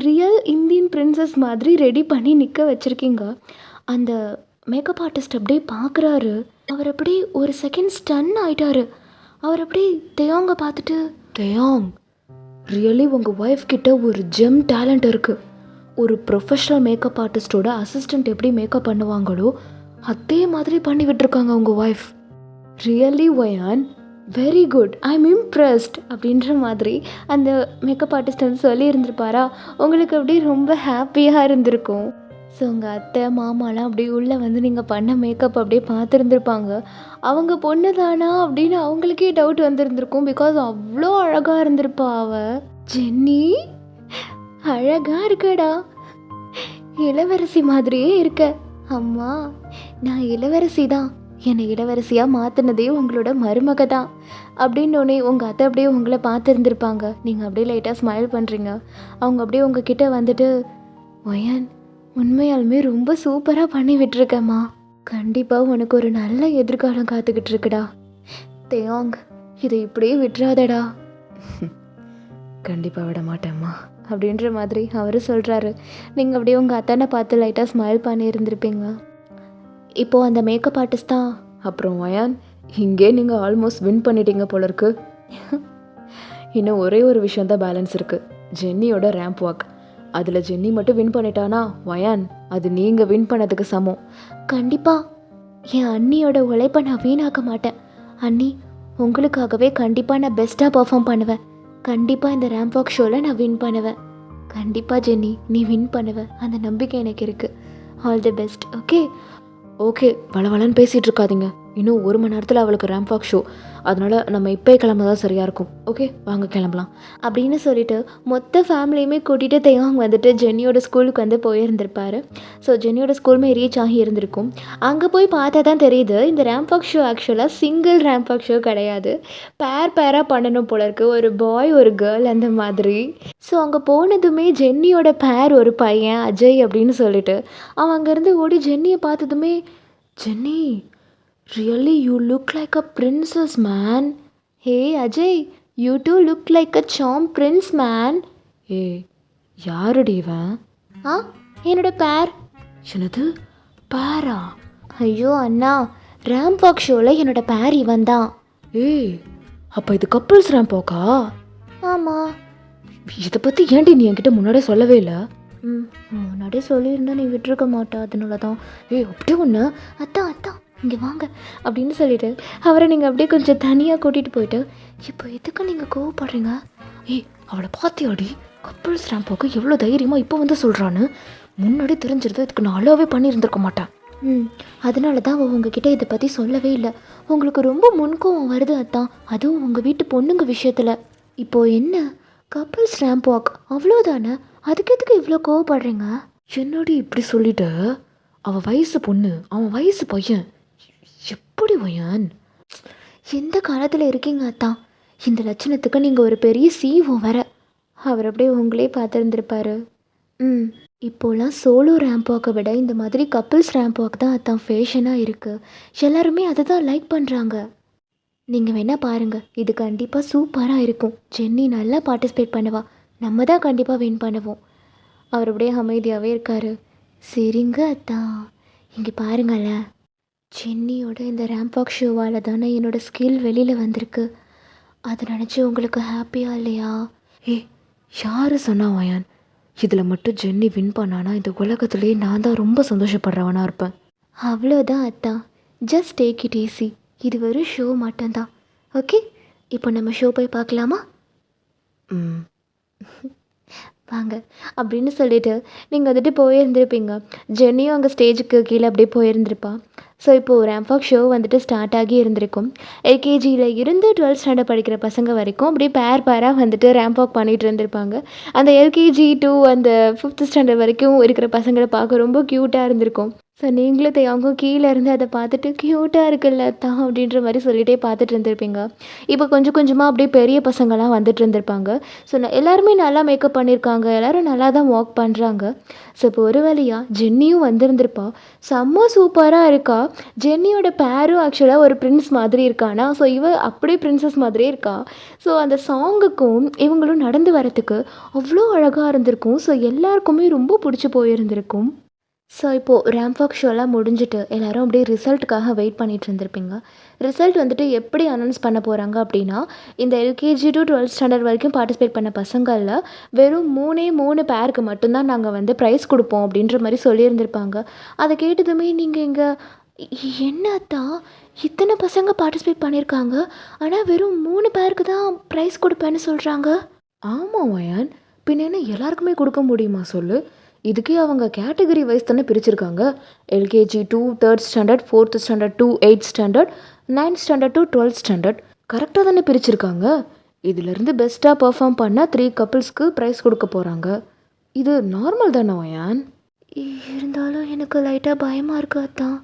[SPEAKER 2] ரியல் இந்தியன் பிரின்சஸ் மாதிரி ரெடி பண்ணி நிற்க வச்சுருக்கீங்க. அந்த மேக்கப் ஆர்டிஸ்ட் அப்படியே பார்க்குறாரு. அவர் அப்படியே ஒரு செகண்ட் ஸ்டன் ஆயிட்டாரு. அவர் அப்படியே தேயாங்க பார்த்துட்டு, தேயாங், ரியலி உங்கள் ஒய்ஃப் கிட்ட ஒரு ஜெம் டேலண்ட் இருக்குது. ஒரு ப்ரொஃபஷ்னல் மேக்கப் ஆர்டிஸ்டோட அசிஸ்டண்ட் எப்படி மேக்கப் பண்ணுவாங்களோ அதே மாதிரி பண்ணி விட்டுருக்காங்க உங்கள் wife. Really Wayan, very good, I am impressed அப்படின்ற மாதிரி அந்த மேக்கப் ஆர்டிஸ்ட் வந்து சொல்லியிருந்திருப்பாரா? உங்களுக்கு அப்படியே ரொம்ப ஹாப்பியாக இருந்திருக்கும். ஸோ உங்கள் அத்தை மாமாலாம் அப்படியே உள்ளே வந்து நீங்கள் பண்ண மேக்கப் அப்படியே பார்த்துருந்துருப்பாங்க. அவங்க பொண்ணு தானா அப்படின்னு அவங்களுக்கே டவுட் வந்திருந்திருக்கும். பிகாஸ் அவ்வளோ அழகாக இருந்திருப்பா அவள். ஜென்னி அழகாக இருக்கடா, இளவரசி மாதிரியே இருக்க. அம்மா, நான் இளவரசி தான், என்னை இளவரசியாக மாற்றினதே உங்களோட மருமக தான் அப்படின்னோடனே உங்கள் அத்தை அப்படியே உங்களை பார்த்துருந்துருப்பாங்க. நீங்கள் அப்படியே லைட்டாக ஸ்மைல் பண்ணுறீங்க. அவங்க அப்படியே உங்கள் கிட்டே வந்துட்டு, ஒயன், உண்மையாலுமே ரொம்ப சூப்பராக பண்ணி விட்டுருக்கேம்மா. கண்டிப்பாக உனக்கு ஒரு நல்ல எதிர்காலம் காத்துக்கிட்டு இருக்குடா. தேயாங், இதை இப்படியே விட்டுறாதடா. கண்டிப்பாக விட மாட்டேம்மா அப்படின்ற மாதிரி அவர் சொல்கிறாரு. நீங்கள் அப்படியே உங்கள் அத்தானை பார்த்து லைட்டாக ஸ்மைல் பண்ணி இருந்திருப்பீங்க. இப்போது அந்த மேக்கப் ஆர்டிஸ்ட் தான், அப்புறம் வயான், இங்கே நீங்கள் ஆல்மோஸ்ட் வின் பண்ணிட்டீங்க போல இருக்கு. இன்னும் ஒரே ஒரு விஷயந்தான் பேலன்ஸ் இருக்குது, ஜென்னியோட ரேம்ப் வாக். அதில் ஜென்னி மட்டும் வின் பண்ணிட்டானா வயான், அது நீங்கள் வின் பண்ணதுக்கு சமம். கண்டிப்பாக என் அண்ணியோட உழைப்பை நான் வீணாக்க மாட்டேன். அண்ணி, உங்களுக்காகவே கண்டிப்பாக நான் பெஸ்ட்டாக பர்ஃபார்ம் பண்ணுவேன். கண்டிப்பாக இந்த ரேம்ப் வாக் ஷோவில் நான் வின் பண்ணுவேன். கண்டிப்பாக ஜென்னி, நீ வின் பண்ணுவேன், அந்த நம்பிக்கை எனக்கு இருக்குது. All the best. Okay okay, வளவளன்னு பேசிகிட்டு இருக்காதீங்க. இன்னும் 1 மணி நேரத்தில் அவளுக்கு ரேம்ப் வாக் ஷோ, அதனால் நம்ம இப்போ கிளம்ப தான் சரியாக இருக்கும். ஓகே, வாங்க கிளம்பலாம் அப்படின்னு சொல்லிட்டு மொத்த ஃபேமிலியுமே கூட்டிகிட்டு தேயாங் வந்துட்டு ஜென்னியோட ஸ்கூலுக்கு வந்து போயிருந்திருப்பார். ஸோ ஜென்னியோட ஸ்கூலுமே ரீச் ஆகி இருந்திருக்கும். அங்கே போய் பார்த்தா தான் தெரியுது, இந்த ரேம்ப் வாக் ஷோ ஆக்சுவலாக சிங்கிள் ரேம்ப் வாக் ஷோ கிடையாது, பேராக பண்ணணும் போல இருக்குது, ஒரு பாய் ஒரு கேர்ள் அந்த மாதிரி. ஸோ அங்கே போனதுமே ஜென்னியோட பேர் ஒரு பையன் அஜய் அப்படின்னு சொல்லிட்டு அவன் அங்கேருந்து ஓடி ஜென்னியை பார்த்ததுமே, Jenny, really you look like a princess man. Hey Ajay, you too look like a charm prince man. ஏய், யாருடி இவன்? என்னோட பேர். என்னது பேரா? ஐயோ அண்ணா, ரேம்ப் வாக் ஷோவில் என்னோட பேர் இவன் தான். ஏய், அப்போ இது கப்புள்ஸ் ரேம்ப் வாக்கா? ஆமாம். இதை பற்றி ஏன்டி நீ என்கிட்ட முன்னாடியே சொல்லவே இல்லை? முன்னாடியே சொல்லியிருந்தா நீ விட்டுருக்க மாட்டா, அதனால தான். ஏய், அப்படியே ஒன்று, அத்தான் இங்கே வாங்க அப்படின்னு சொல்லிட்டு அவரை நீங்கள் அப்படியே கொஞ்சம் தனியாக கூட்டிகிட்டு போயிட்டு, இப்போ எதுக்கு நீங்கள் கோவப்படுறீங்க? ஏய், அவளை பார்த்தியாடி, கப்புள்ஸ் ரேம்பாக்கு எவ்வளோ தைரியமாக இப்போ வந்து சொல்கிறான்னு. முன்னாடி தெரிஞ்சிருந்தா இதுக்கு நான் அலோவே பண்ணியிருந்திருக்க மாட்டேன். அதனால தான் அவள் உங்ககிட்ட இதை பற்றி சொல்லவே இல்லை. உங்களுக்கு ரொம்ப முன்கோவம் வருது அத்தான், அதுவும் உங்கள் வீட்டு பொண்ணுங்க விஷயத்தில். இப்போது என்ன, கப்புள்ஸ் ரேம்ப் வாக் அவ்வளோதானே, அதுக்கு எதுக்கு இவ்வளோ கோவப்படுறீங்க? என்னடி இப்படி சொல்லிட்ட? அவள் வயசு பொண்ணு, அவன் வயசு பையன், எப்படி வயான்? எந்த காலத்தில் இருக்கீங்க அத்தான்? இந்த லட்சணத்துக்கு நீங்கள் ஒரு பெரிய சிஓ வர. அவர் அப்படியே உங்களே பார்த்துருந்துருப்பாரு. இப்போலாம் சோலோ ரேம்ப் வாக்கை விட இந்த மாதிரி கப்புள்ஸ் ரேம்ப் வாக் தான் அத்தான் ஃபேஷனாக இருக்குது. எல்லாருமே அதை தான் லைக் பண்ணுறாங்க. நீங்கள் வேணால் பாருங்கள், இது கண்டிப்பாக சூப்பராக இருக்கும். ஜென்னி நல்லா பார்ட்டிசிபேட் பண்ணுவா. நம்ம தான் கண்டிப்பாக வின் பண்ணுவோம். அவர் அப்படியே அமைதியாகவே இருக்கார். சரிங்க அத்தா, இங்கே பாருங்களேன், ஜென்னியோட இந்த ரேம்ப் வாக் ஷோவால் தானே என்னோடய ஸ்கில் வெளியில் வந்திருக்கு. அதை நினச்சி உங்களுக்கு ஹாப்பியாக இல்லையா? யார் சொன்னா வயான்? இதில் மட்டும் ஜென்னி வின் பண்ணானா இந்த உலகத்துலேயே நான் தான் ரொம்ப சந்தோஷப்படுறவனாக இருப்பேன். அவ்வளோதான் அத்தா, ஜஸ்ட் டேக் இட் ஈஸி. இது வெறும் ஷோ மட்டும்தான். ஓகே, இப்போ நம்ம ஷோ போய் பார்க்கலாமா? வாங்க அப்படின்னு சொல்லிட்டு நீங்கள் வந்துட்டு போயிருந்துருப்பீங்க. ஜென்னியும் அங்கே ஸ்டேஜுக்கு கீழே அப்படியே போயிருந்திருப்பா. ஸோ இப்போது ரேம்ப் வாக் ஷோ வந்துட்டு ஸ்டார்ட் ஆகி இருந்திருக்கும். எல்கேஜியில் இருந்து 12th ஸ்டாண்டர்ட் படிக்கிற பசங்க வரைக்கும் அப்படியே பேராக வந்துட்டு ரேம்ப் வாக் பண்ணிகிட்டு இருந்திருப்பாங்க. அந்த எல்கேஜி டு அந்த 5th ஸ்டாண்டர்ட் வரைக்கும் இருக்கிற பசங்களை பார்க்க ரொம்ப க்யூட்டாக இருந்திருக்கும். ஸோ நீங்களும் அவங்க கீழே இருந்து அதை பார்த்துட்டு க்யூட்டாக இருக்குல்ல தான் அப்படின்ற மாதிரி சொல்லிகிட்டே பார்த்துட்டு இருந்திருப்பீங்க. இப்போ கொஞ்சம் கொஞ்சமாக அப்படியே பெரிய பசங்களாம் வந்துட்டு இருந்திருப்பாங்க. ஸோ எல்லாருமே நல்லா மேக்கப் பண்ணியிருக்காங்க, எல்லோரும் நல்லா தான் வாக் பண்ணுறாங்க. ஸோ இப்போ ஒரு வழியாக ஜென்னியும் வந்திருந்திருப்பா. செம்ம சூப்பராக இருக்கா. ஜென்னியோட பேரும் ஆக்சுவலாக ஒரு பிரின்ஸ் மாதிரி இருக்கானா, ஸோ இவ அப்படியே பிரின்சஸ் மாதிரியே இருக்கா. ஸோ அந்த சாங்குக்கும் இவங்களும் நடந்து வரத்துக்கு அவ்வளோ அழகாக இருந்திருக்கும். ஸோ எல்லாருக்குமே ரொம்ப பிடிச்சி போயிருந்திருக்கும். ஸோ இப்போது ரேம்ப் வாக் ஷோலாம் முடிஞ்சுட்டு எல்லோரும் அப்படியே ரிசல்ட்டுக்காக வெயிட் பண்ணிகிட்டு இருந்திருப்பீங்க. ரிசல்ட் வந்துட்டு எப்படி அனௌன்ஸ் பண்ண போகிறாங்க அப்படின்னா, இந்த எல்கேஜி டு 12th ஸ்டாண்டர்ட் வரைக்கும் பார்ட்டிசிபேட் பண்ண பசங்களில் வெறும் 3 பேருக்கு மட்டும்தான் நாங்கள் வந்து ப்ரைஸ் கொடுப்போம் அப்படின்ற மாதிரி சொல்லியிருந்திருப்பாங்க. அதை கேட்டதுமே நீங்கள் இங்கே என்னத்தான் இத்தனை பசங்க பார்ட்டிசிபேட் பண்ணியிருக்காங்க, ஆனால் வெறும் 3 பேருக்கு தான் ப்ரைஸ் கொடுப்பேன்னு சொல்கிறாங்க? ஆமாம் வயான், பின்ன என்ன எல்லாருக்குமே கொடுக்க முடியுமா சொல்லு? இதுக்கே அவங்க கேட்டகரி வைஸ் தானே பிரிச்சிருக்காங்க. LKG to 3rd standard, 4th standard to 8th standard, 9th standard to 12th standard கரெக்டாக தானே பிரிச்சிருக்காங்க. இதிலேருந்து பெஸ்ட்டாக பர்ஃபார்ம் பண்ணால் 3 கப்புள்ஸ்க்கு ப்ரைஸ் கொடுக்க போகிறாங்க. இது நார்மல் தானே வயான்? இருந்தாலும் எனக்கு லைட்டாக பயமாக இருக்கு அத்தான்.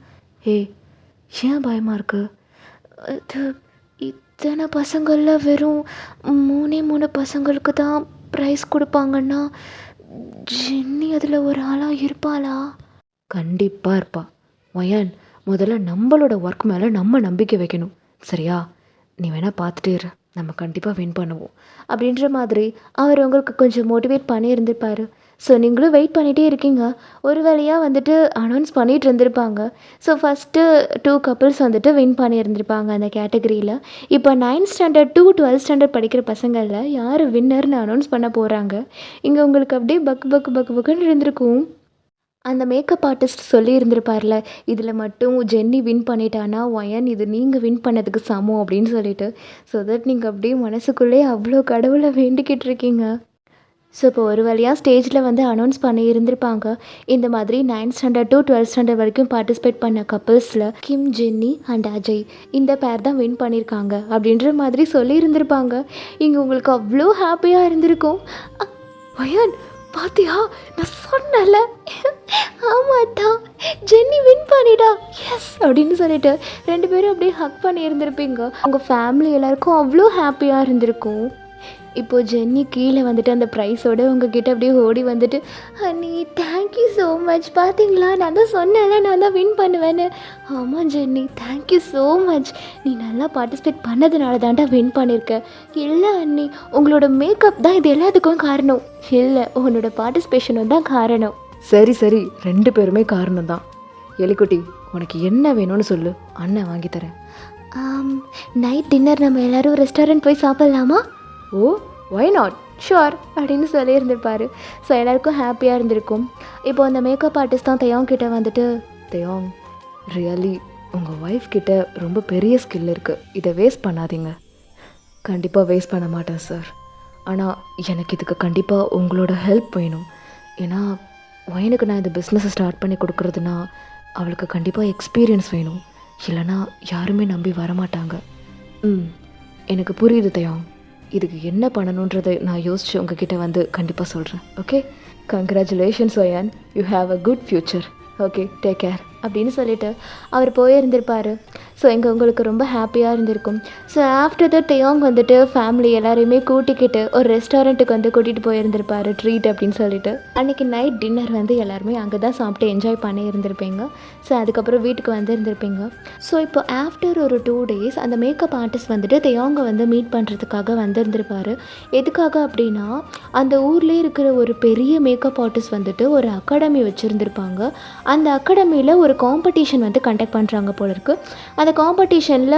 [SPEAKER 2] ஏன் பயமாக இருக்கு? அது இத்தனை பசங்களில் வெறும் 3 பசங்களுக்கு தான் ப்ரைஸ் கொடுப்பாங்கன்னா ஜென்னி அதில் ஒரு ஆளாக இருப்பாளா? கண்டிப்பாக இருப்பா வயான். முதல்ல நம்மளோட ஒர்க் மேலே நம்ம நம்பிக்கை வைக்கணும், சரியா? நீ வேணால் பார்த்துட்டே இரு, நம்ம கண்டிப்பாக வின் பண்ணுவோம் அப்படின்ற மாதிரி அவர் உங்களுக்கு கொஞ்சம் மோட்டிவேட் பண்ணியிருந்திருப்பார். ஸோ நீங்களும் வெயிட் பண்ணிகிட்டே இருக்கீங்க. ஒரு வேளையாக வந்துட்டு அனௌன்ஸ் பண்ணிகிட்டு இருந்திருப்பாங்க. ஸோ ஃபஸ்ட்டு 2 கப்புள்ஸ் வந்துட்டு வின் பண்ணியிருந்திருப்பாங்க அந்த கேட்டகரியில். இப்போ 9th standard to 12th standard படிக்கிற பசங்களில் யார் வின்னர்னு அனௌன்ஸ் பண்ண போகிறாங்க. இங்கே உங்களுக்கு அப்படியே பக்குன்னு இருந்திருக்கும். அந்த மேக்கப் ஆர்டிஸ்ட் சொல்லி இருந்திருப்பார்ல, இதில் மட்டும் ஜென்னி வின் பண்ணிட்டானா வயன் இது நீங்கள் வின் பண்ணதுக்கு சமம் அப்படின்னு சொல்லிட்டு. ஸோ தட் நீங்கள் அப்படியே மனசுக்குள்ளே அவ்வளோ கடவுளை வேண்டிக்கிட்டு இருக்கீங்க. ஸோ இப்போ ஒரு வழியாக ஸ்டேஜில் வந்து அனௌன்ஸ் பண்ணி இருந்திருப்பாங்க. இந்த மாதிரி 9th standard to 12th standard வரைக்கும் பார்ட்டிசிபேட் பண்ண கப்புள்ஸில் கிம், ஜென்னி அண்ட் அஜய் இந்த பேர் தான் வின் பண்ணியிருக்காங்க அப்படின்ற மாதிரி சொல்லியிருந்திருப்பாங்க. இங்கே உங்களுக்கு அவ்வளோ ஹாப்பியாக இருந்திருக்கும். வயான் பாத்தியா, நான் சொன்னல, ஆமாட்டா ஜென்னி வின் பண்ணிடா, எஸ் அப்படின்னு சொல்லிட்டு 2 பேரும் அப்படியே ஹக் பண்ணி இருந்திருப்பீங்க. உங்கள் ஃபேமிலி எல்லாருக்கும் அவ்வளோ ஹாப்பியாக இருந்திருக்கும். இப்போது ஜென்னி கீழே வந்துட்டு அந்த ப்ரைஸோடு உங்ககிட்ட அப்படியே ஓடி வந்துட்டு, ஹனி தேங்க்யூ ஸோ மச், பார்த்தீங்களா நான் தான் சொன்னேன்ல நான் தான் வின் பண்ணுவேன்னு. ஆமாம் ஜென்னி, தேங்க்யூ ஸோ மச், நீ நல்லா பார்ட்டிசிபேட் பண்ணதுனால தான்டா வின் பண்ணியிருக்க. இல்லை அண்ணி, உங்களோட மேக்கப் தான் இது எல்லாத்துக்கும் காரணம். இல்லை, உன்னோட பார்ட்டிசிபேஷனும் தான் காரணம். சரி 2 பேருமே காரணம் தான். எலிக்குட்டி, உனக்கு என்ன வேணும்னு சொல்லு, அண்ணன் வாங்கி தரேன். நைட் டின்னர் நம்ம எல்லோரும் ரெஸ்டாரண்ட் போய் சாப்பிட்லாமா? ஓ ஒய் நாட், ஷுர் அப்படின்னு சொல்லியிருந்திருப்பார். ஸோ எல்லாருக்கும் ஹாப்பியாக இருந்திருக்கும். இப்போ அந்த மேக்கப் ஆர்டிஸ்ட் தான் தெயோங் கிட்டே வந்துட்டு, தெயோங் ரியலி உங்கள் ஒய்ஃப் கிட்ட ரொம்ப பெரிய ஸ்கில் இருக்குது, இதை வேஸ்ட் பண்ணாதீங்க. கண்டிப்பாக வேஸ்ட் பண்ண மாட்டேன் சார், ஆனால் எனக்கு இதுக்கு கண்டிப்பாக உங்களோட ஹெல்ப் வேணும். ஏன்னா ஒயனுக்கு நான் இந்த பிஸ்னஸை ஸ்டார்ட் பண்ணி கொடுக்குறதுனா அவளுக்கு கண்டிப்பாக எக்ஸ்பீரியன்ஸ் வேணும், இல்லைனா யாருமே நம்பி வரமாட்டாங்க. எனக்கு புரியுது தெயோங், இதுக்கு என்ன பண்ணணுன்றதை நான் யோசிச்சு உங்ககிட்ட வந்து கண்டிப்பாக சொல்கிறேன். Okay, congratulations Wayan, you have a good future. Okay, take care. அப்படின்னு சொல்லிட்டு அவர் போயிருந்திருப்பார். ஸோ இங்கே உங்களுக்கு ரொம்ப ஹாப்பியாக இருந்திருக்கும். ஸோ ஆஃப்டர் தட் தேயோங் வந்துட்டு ஃபேமிலி எல்லாரையுமே கூட்டிக்கிட்டு ஒரு ரெஸ்டாரண்ட்டுக்கு வந்து கூட்டிகிட்டு போயிருந்திருப்பார் ட்ரீட் அப்படின்னு சொல்லிட்டு. அன்றைக்கி நைட் டின்னர் வந்து எல்லாருமே அங்கே தான் சாப்பிட்டு என்ஜாய் பண்ணி இருந்திருப்பீங்க. ஸோ அதுக்கப்புறம் வீட்டுக்கு வந்து இருந்திருப்பீங்க. ஸோ இப்போ ஆஃப்டர் ஒரு 2 days அந்த மேக்கப் ஆர்டிஸ்ட் வந்துட்டு தேயோங்கை வந்து மீட் பண்ணுறதுக்காக வந்திருந்திருப்பார். எதுக்காக அப்படின்னா அந்த ஊர்லேயே இருக்கிற ஒரு பெரிய மேக்கப் ஆர்டிஸ்ட் வந்துட்டு ஒரு அகாடமி வச்சுருந்துருப்பாங்க. அந்த அகாடமியில் ஒரு காம்படிஷன் வந்து கண்டக்ட் பண்ணுறாங்க போல இருக்குது. அந்த காம்படிஷனில்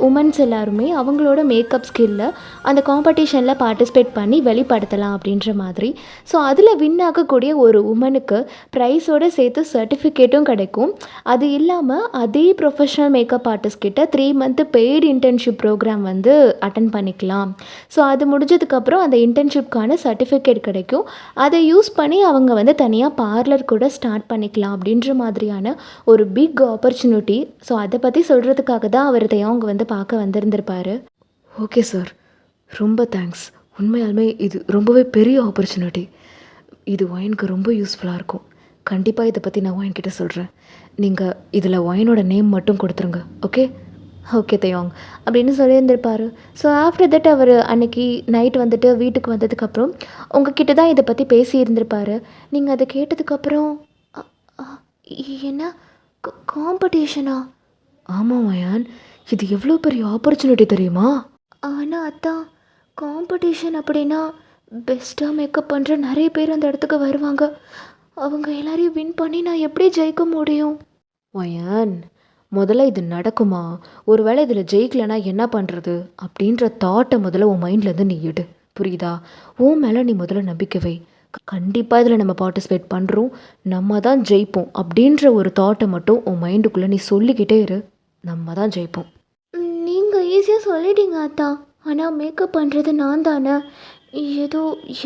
[SPEAKER 2] உமன்ஸ் எல்லாருமே அவங்களோட மேக்கப் ஸ்கில்லை அந்த காம்படிஷனில் பார்ட்டிசிபேட் பண்ணி வெளிப்படுத்தலாம் அப்படின்ற மாதிரி. ஸோ அதில் வின் ஆகக்கூடிய ஒரு உமனுக்கு ப்ரைஸோடு சேர்த்து சர்டிஃபிகேட்டும் கிடைக்கும். அது இல்லாமல் அதே ப்ரொஃபஷனல் மேக்கப் ஆர்டிஸ்ட் கிட்ட 3 month பெய்டு இன்டர்ன்ஷிப் ப்ரோக்ராம் வந்து அட்டன் பண்ணிக்கலாம். ஸோ அது முடிஞ்சதுக்கப்புறம் அந்த இன்டர்ன்ஷிப்கான சர்டிஃபிகேட் கிடைக்கும். அதை யூஸ் பண்ணி அவங்க வந்து தனியாக பார்லர் கூட ஸ்டார்ட் பண்ணிக்கலாம் அப்படின்ற மாதிரியான ஒரு பிக் ஆப்பர்ச்சுனிட்டி. ஸோ அதை பற்றி சொல்கிறதுக்காக தான் அவர் தேயோங் வந்து பார்க்க வந்திருந்திருப்பார்.
[SPEAKER 3] ஓகே சார், ரொம்ப தேங்க்ஸ். உண்மையாலுமே இது ரொம்பவே பெரிய ஆப்பர்ச்சுனிட்டி. இது ஒயினுக்கு ரொம்ப யூஸ்ஃபுல்லாக இருக்கும். கண்டிப்பாக இதை பற்றி நான் ஒயின்கிட்ட சொல்கிறேன். நீங்கள் இதில் ஒயினோட நேம் மட்டும் கொடுத்துருங்க. ஓகே?
[SPEAKER 2] ஓகே தேயோங் அப்படின்னு சொல்லியிருந்திருப்பார். ஸோ ஆஃப்டர் தட் அவர் அன்னைக்கு நைட் வந்துட்டு வீட்டுக்கு வந்ததுக்கப்புறம் உங்ககிட்ட தான் இதை பற்றி பேசியிருந்திருப்பார். நீங்கள் அதை கேட்டதுக்கப்புறம் "அ, அ, என்ன காம்படிஷனா?
[SPEAKER 3] ஆமாம் வயான், இது எவ்வளோ பெரிய ஆப்பர்ச்சுனிட்டி தெரியுமா?
[SPEAKER 2] ஆனால் அதான் காம்படிஷன் அப்படின்னா பெஸ்ட்டாக மேக்கப் பண்ணுற நிறைய பேர் அந்த இடத்துக்கு வருவாங்க. அவங்க எல்லாரையும் வின் பண்ணி நான் எப்படி ஜெயிக்க முடியும்?"
[SPEAKER 3] வயான், முதல்ல இது நடக்குமா, ஒருவேளை இதில் ஜெயிக்கலைன்னா என்ன பண்ணுறது அப்படின்ற தாட்டை முதல்ல உன் மைண்ட்லேருந்து நீ எடு. புரியுதா? உன் மேலே நீ முதல்ல நம்பிக்கை வை. கண்டிப்பாக இதில் நம்ம பார்ட்டிசிபேட் பண்ணுறோம், நம்ம தான் ஜெயிப்போம் அப்படின்ற ஒரு தாட்டை மட்டும் உன் மைண்டுக்குள்ளே நீ சொல்லிக்கிட்டே இரு. நம்ம தான் ஜெயிப்போம்.
[SPEAKER 2] நீங்கள் ஈஸியாக சொல்லிட்டீங்க அத்தா. ஆனால் மேக்கப் பண்ணுறது நான் தானே. ஏதோ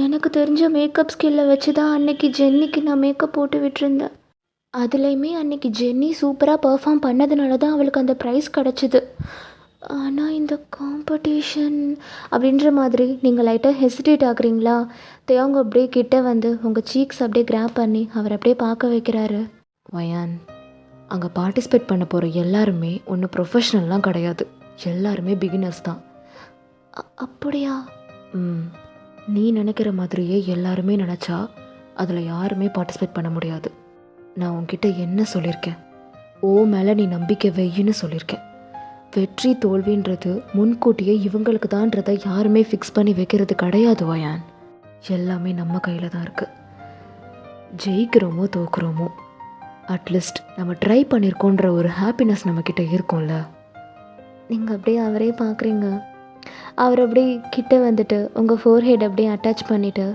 [SPEAKER 2] எனக்கு தெரிஞ்ச மேக்கப் ஸ்கில்லை வச்சு தான் அன்னைக்கு ஜென்னிக்கு நான் மேக்கப் போட்டு விட்டுருந்தேன். அதுலேயுமே அன்னைக்கு ஜென்னி சூப்பராக பெர்ஃபார்ம் பண்ணதுனால தான் அவளுக்கு அந்த ப்ரைஸ் கிடச்சிது. ஆனால் இந்த காம்படிஷன் அப்படின்ற மாதிரி நீங்கள் லைட்டாக ஹெசிடேட் ஆகுறீங்களா? தேவங்க அப்படியே கிட்ட வந்து உங்கள் சீக்ஸ் அப்படியே கிராப் பண்ணி அவர் அப்படியே பார்க்க வைக்கிறாரு.
[SPEAKER 3] வயான், அங்கே பார்ட்டிசிபேட் பண்ண போகிற எல்லாருமே ஒன்றும் ப்ரொஃபஷ்னல்லாம் கிடையாது. எல்லாருமே பிகினர்ஸ் தான்.
[SPEAKER 2] அப்படியா?
[SPEAKER 3] நீ நினைக்கிற மாதிரியே எல்லாருமே நினச்சா அதில் யாருமே பார்ட்டிசிபேட் பண்ண முடியாது. நான் உன்கிட்ட என்ன சொல்லியிருக்கேன்? ஓ மேலே நீ நம்பிக்கை வையின்னு சொல்லியிருக்கேன். வெற்றி தோல்வின்றது முன்கூட்டியே இவங்களுக்கு தான்றதை யாருமே ஃபிக்ஸ் பண்ணி வைக்கிறது கிடையாது வயான். எல்லாமே நம்ம கையில் தான் இருக்குது. ஜெயிக்கிறோமோ தோக்குறோமோ, அட்லீஸ்ட் நம்ம ட்ரை பண்ணியிருக்கோன்ற ஒரு ஹாப்பினஸ் நம்மக்கிட்ட இருக்கும்ல.
[SPEAKER 2] நீங்கள் அப்படியே அவரே பார்க்குறீங்க. அவர் அப்படியே கிட்ட வந்துட்டு உங்கள் ஃபோர்ஹெட் அப்படியே அட்டாச் பண்ணிவிட்டு,